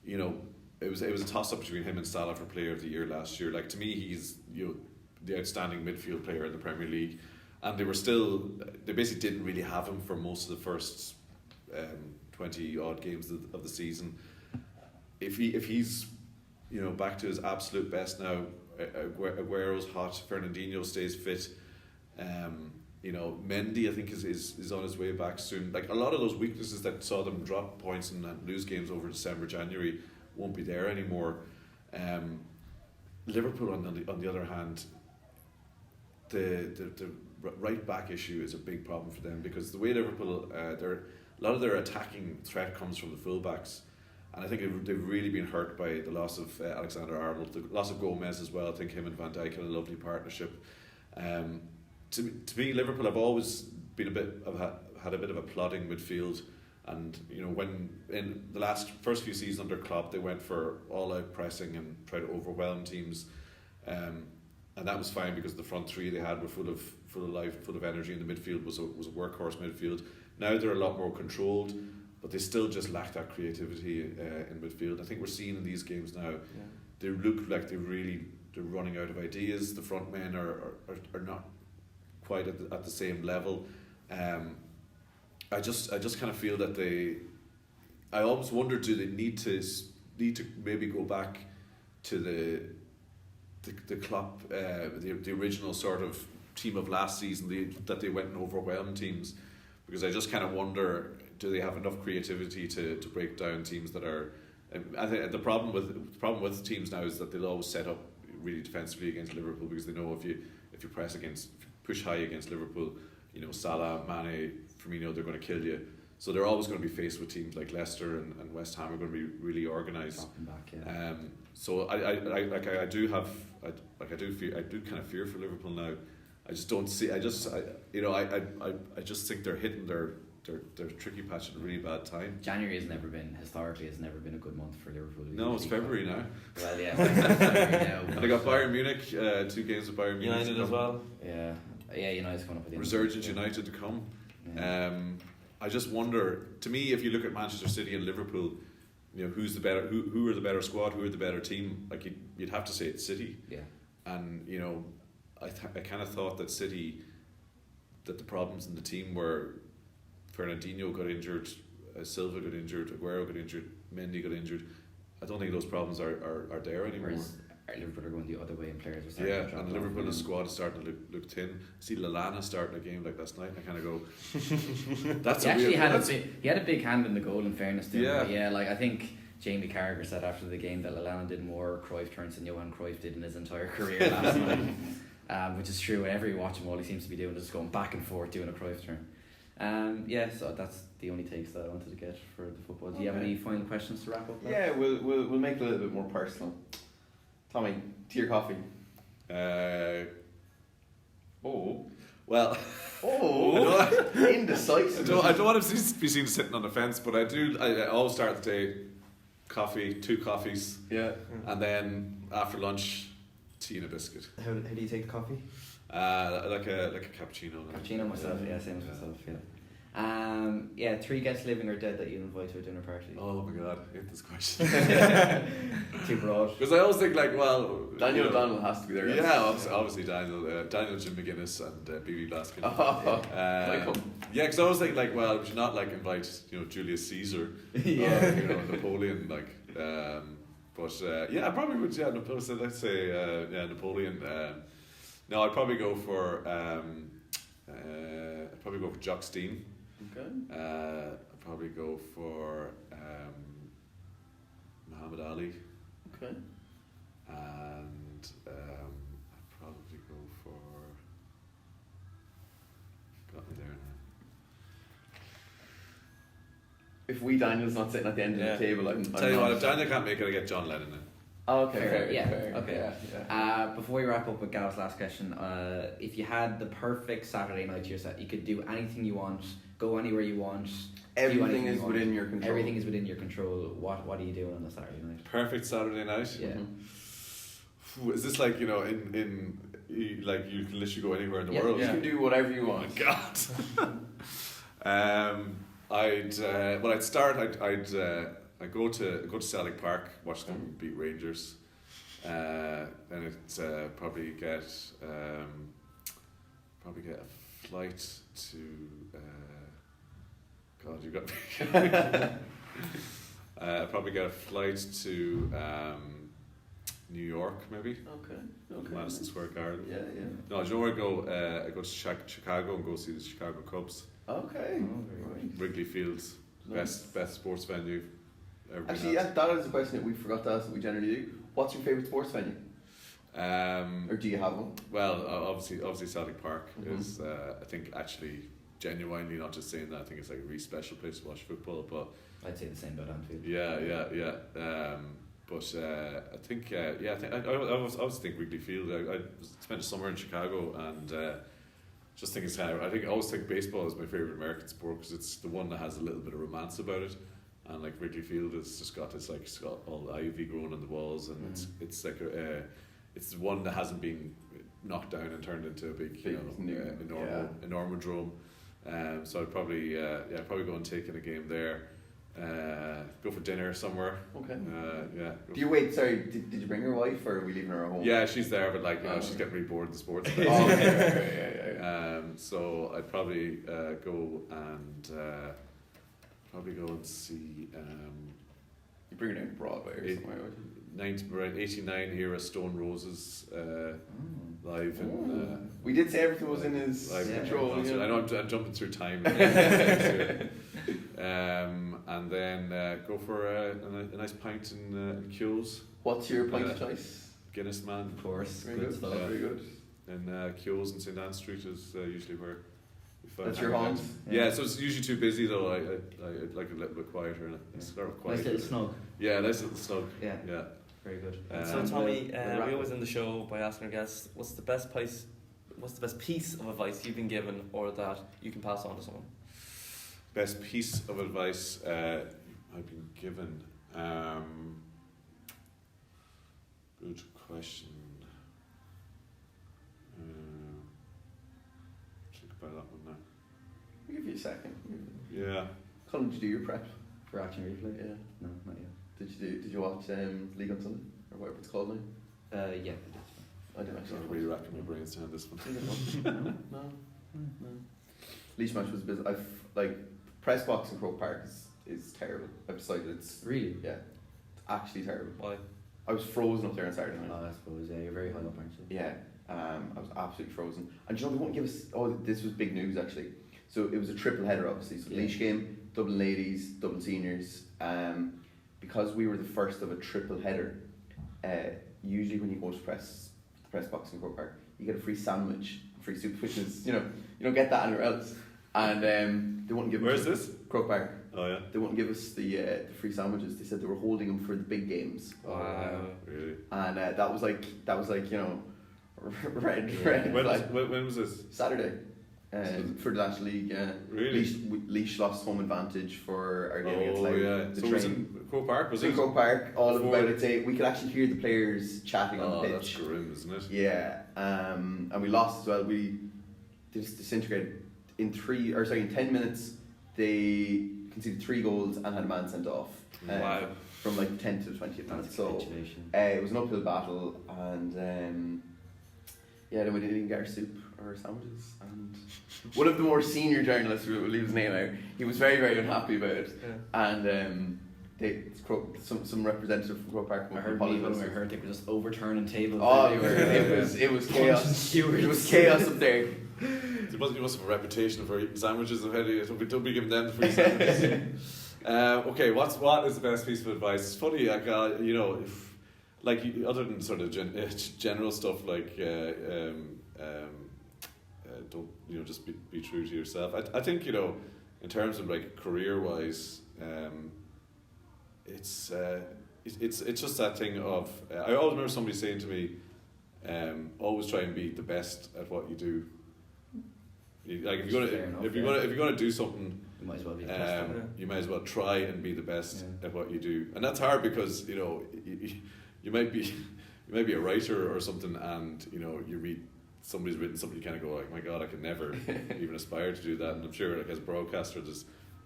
it was a toss up between him and Salah for Player of the Year last year. Like to me, he's the outstanding midfield player in the Premier League, and they basically didn't really have him for most of the first 20 odd games of the season. If he's back to his absolute best now, Aguero's hot, Fernandinho stays fit, Mendy I think is on his way back soon. Like a lot of those weaknesses that saw them drop points and lose games over December, January won't be there anymore. Liverpool on the other hand, the right back issue is a big problem for them, because the way Liverpool a lot of their attacking threat comes from the fullbacks, and I think they've really been hurt by the loss of Alexander-Arnold, the loss of Gomez as well. I think him and Van Dijk had a lovely partnership. To me, Liverpool have always been had a bit of a plodding midfield, and when in the first few seasons under Klopp, they went for all-out pressing and tried to overwhelm teams, and that was fine because the front three they had were full of life, full of energy, and the midfield was a workhorse midfield. Now they're a lot more controlled, but they still just lack that creativity in midfield. I think we're seeing in these games now, they look like they're running out of ideas. The front men are not quite at the same level. I just kind of feel that I always wonder, do they need to maybe go back to the Klopp, the original sort of team of last season, that they went and overwhelmed teams, because I just kind of wonder, do they have enough creativity to break down teams that are? I think the problem with teams now is that they'll always set up really defensively against Liverpool, because they know if you push high against Liverpool, Salah, Mane, Firmino, they're going to kill you. So they're always going to be faced with teams like Leicester and West Ham are going to be really organised. So I do kind of fear for Liverpool now. I just don't see. I just think they're hitting their tricky patch at a really bad time. January historically has never been a good month for Liverpool. No, it's February now. Well, yeah, it's February now. And I got Bayern Munich, 2 games of Bayern Munich. United as well. Yeah, United's coming up with the Resurgent United to come. Yeah. I just wonder. To me, if you look at Manchester City and Liverpool, who's the better? Who are the better squad? Who are the better team? Like you'd have to say it's City. Yeah. And I kind of thought that City, that the problems in the team were Fernandinho got injured, Silva got injured, Aguero got injured, Mendy got injured. I don't think those problems are there anymore. Whereas Liverpool are going the other way and players are starting Yeah, to drop and off. Liverpool's squad is starting to look thin. See Lallana starting a game like last night. I kind of go. That's He a actually real. had That's, he had a big hand in the goal. In fairness to him. Yeah. But yeah, like I think Jamie Carragher said after the game that Lallana did more Cruyff turns than Johan Cruyff did in his entire career last night, which is true. Whenever you watch him, all he seems to be doing is just going back and forth doing a Cruyff turn. Yeah, so that's the only takes that I wanted to get for the football. Do you have any final questions to wrap up? Yeah, we'll make it a little bit more personal. Tommy, tea or coffee? Well, indecisive. I don't want to be seen sitting on the fence, but I always start the day coffee, 2 coffees, Yeah. and then after lunch, tea and a biscuit. How do you take the coffee? Like a cappuccino. Cappuccino myself, yeah, same as myself, yeah. 3 guests living or dead that you invite to a dinner party. Oh my god, I hate this question. Too broad. Because I always think like, well, Daniel you know, O'Donnell has to be there. Yeah, obviously Daniel Jim McGuinness and BB Baskin. Yeah, because I always think like, well, would you not like invite Julius Caesar? Yeah. Or, Napoleon like. I probably would. Yeah, let's say Napoleon. No, I'd probably go for Jock Steen. Okay. I'd probably go for Muhammad Ali. Okay. And I'd probably go for. Got me there now. If Daniel's not sitting at the end of the table, I'm Tell you what, if Daniel can't make it, I get John Lennon in. Oh, okay, Fair, yeah, fair, okay. yeah. Before we wrap up with Gal's last question, if you had the perfect Saturday night to yourself, you could do anything you want, go anywhere you want. Everything is within your control. Everything is within your control. What are you doing on a Saturday night? Perfect Saturday night. Yeah. Is this like in like you can literally go anywhere in the world? You can do whatever you want. Oh I'd go to Celtic Park, watch them beat Rangers, and it's probably get a flight to. God, you got me. Probably get a flight to New York, maybe. Okay. Madison Square Garden. Yeah. No, do you know where I go? I go to Chicago and go see the Chicago Cubs. Okay. Wrigley Field's best sports venue. Actually, that is a question that we forgot to ask that we generally do. What's your favourite sports venue? Or do you have one? Well, obviously Celtic Park is. I think actually genuinely, not just saying that. I think it's like a really special place to watch football. But I'd say the same about Anfield. Yeah. I think I always think Wrigley Field. I spent a summer in Chicago and just think it's kind of. I always think baseball is my favorite American sport because it's the one that has a little bit of romance about it. And like Wrigley Field has just got this like it's got all the ivy growing on the walls and it's like it's one that hasn't been knocked down and turned into a big enormodrome. So I'd probably go and take in a game there. Go for dinner somewhere. Okay. Do you wait? Sorry, did you bring your wife or are we leaving her at home? Yeah, she's there, but like she's getting really bored of the sports. So I'd probably go and see. You bring her down to Broadway or somewhere, would you? Around 89 era Stone Roses live in. We did say everything was in his control. I know I'm jumping through time. And then go for a nice pint in Kyo's. What's your pint of choice? Guinness Man. Of course. Very good stuff. Very good. And Kyo's in St Anne Street is usually where we find. That's your home? Yeah, so it's usually too busy though. I like a little bit quieter and it's sort of quiet. Nice little snug. Yeah, nice little snug. Yeah. Yeah. Very good. So Tommy, we always end the show by asking our guests, what's the best piece of advice you've been given or that you can pass on to someone? Best piece of advice I've been given. Good question. Think about that one now. I'll give you a second. Yeah. Colin, did you do your prep? For action replay? Yeah. No, not yet. Did you watch League on Sunday or whatever it's called now? Yeah, I did. I didn't actually. I'm really racking my brains to this one. No. Leash match was busy. Like press box in Croke Park is terrible. I've decided it's really it's actually terrible. Why? I was frozen up there on Saturday night. Oh, I suppose, yeah, you're very high up, aren't you? Yeah, I was absolutely frozen. And do you know, they won't give us. Oh, this was big news actually. So it was a triple header, obviously. So Laois game, Dublin ladies, Dublin seniors. Because we were the first of a triple header. Usually when you go to the press box in Croke Park, you get a free sandwich, free soup, which is, you don't get that anywhere else. And they wouldn't give. Where's this? Croke Park. Oh yeah. They wouldn't give us the free sandwiches. They said they were holding them for the big games. Wow. Really? And that was like red. When was this? Saturday. For the National League, Really? Laois lost home advantage for our game against Oh Louth. yeah. The So it was in Croke Park, was it? in Croke Park, all of Before- about it. We could actually hear the players chatting on Oh, the that's pitch. grim, isn't it? Yeah, and we lost as well. We just disintegrated in 10 minutes. They conceded 3 goals and had a man sent off. Wow. From like 10 to the 20th minute. That's a So capitulation. it was an uphill battle, and then we didn't even get our soup or our sandwiches. And one of the more senior journalists, we'll leave his name out, he was very, very unhappy about it. Yeah. And some representative from Croke Park I heard they were just overturning tables. Oh, everywhere. it was chaos. Stewards. It was chaos up there. You must have a reputation for eating sandwiches already. Don't be giving them the free sandwiches. Okay, what is the best piece of advice? It's funny, like other than sort of general stuff like don't just be true to yourself. I think in terms of like career wise, it's just that thing of I always remember somebody saying to me, always try and be the best at what you do. Like if you're gonna do something, You might as well be the best. you might as well try and be the best at what you do, and that's hard because you might be a writer or something, and you read somebody's written something, you kind of go like, my God, I could never even aspire to do that. And I'm sure like as a broadcaster, there's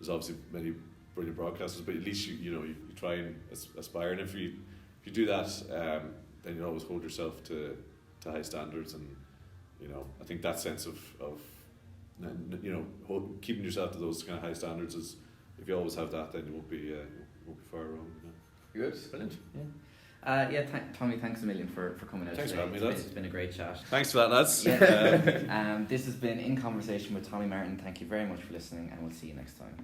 obviously many brilliant broadcasters, but at least you try and aspire, and if you do that, then you always hold yourself to high standards, and I think that sense of keeping yourself to those kind of high standards is, if you always have that, then you won't be far wrong. Good, brilliant. Tommy, thanks a million for coming out. Thanks today. for having me, lads. It's been a great chat. Thanks for that, lads. Yeah. This has been In Conversation with Tommy Martin. Thank you very much for listening, and we'll see you next time.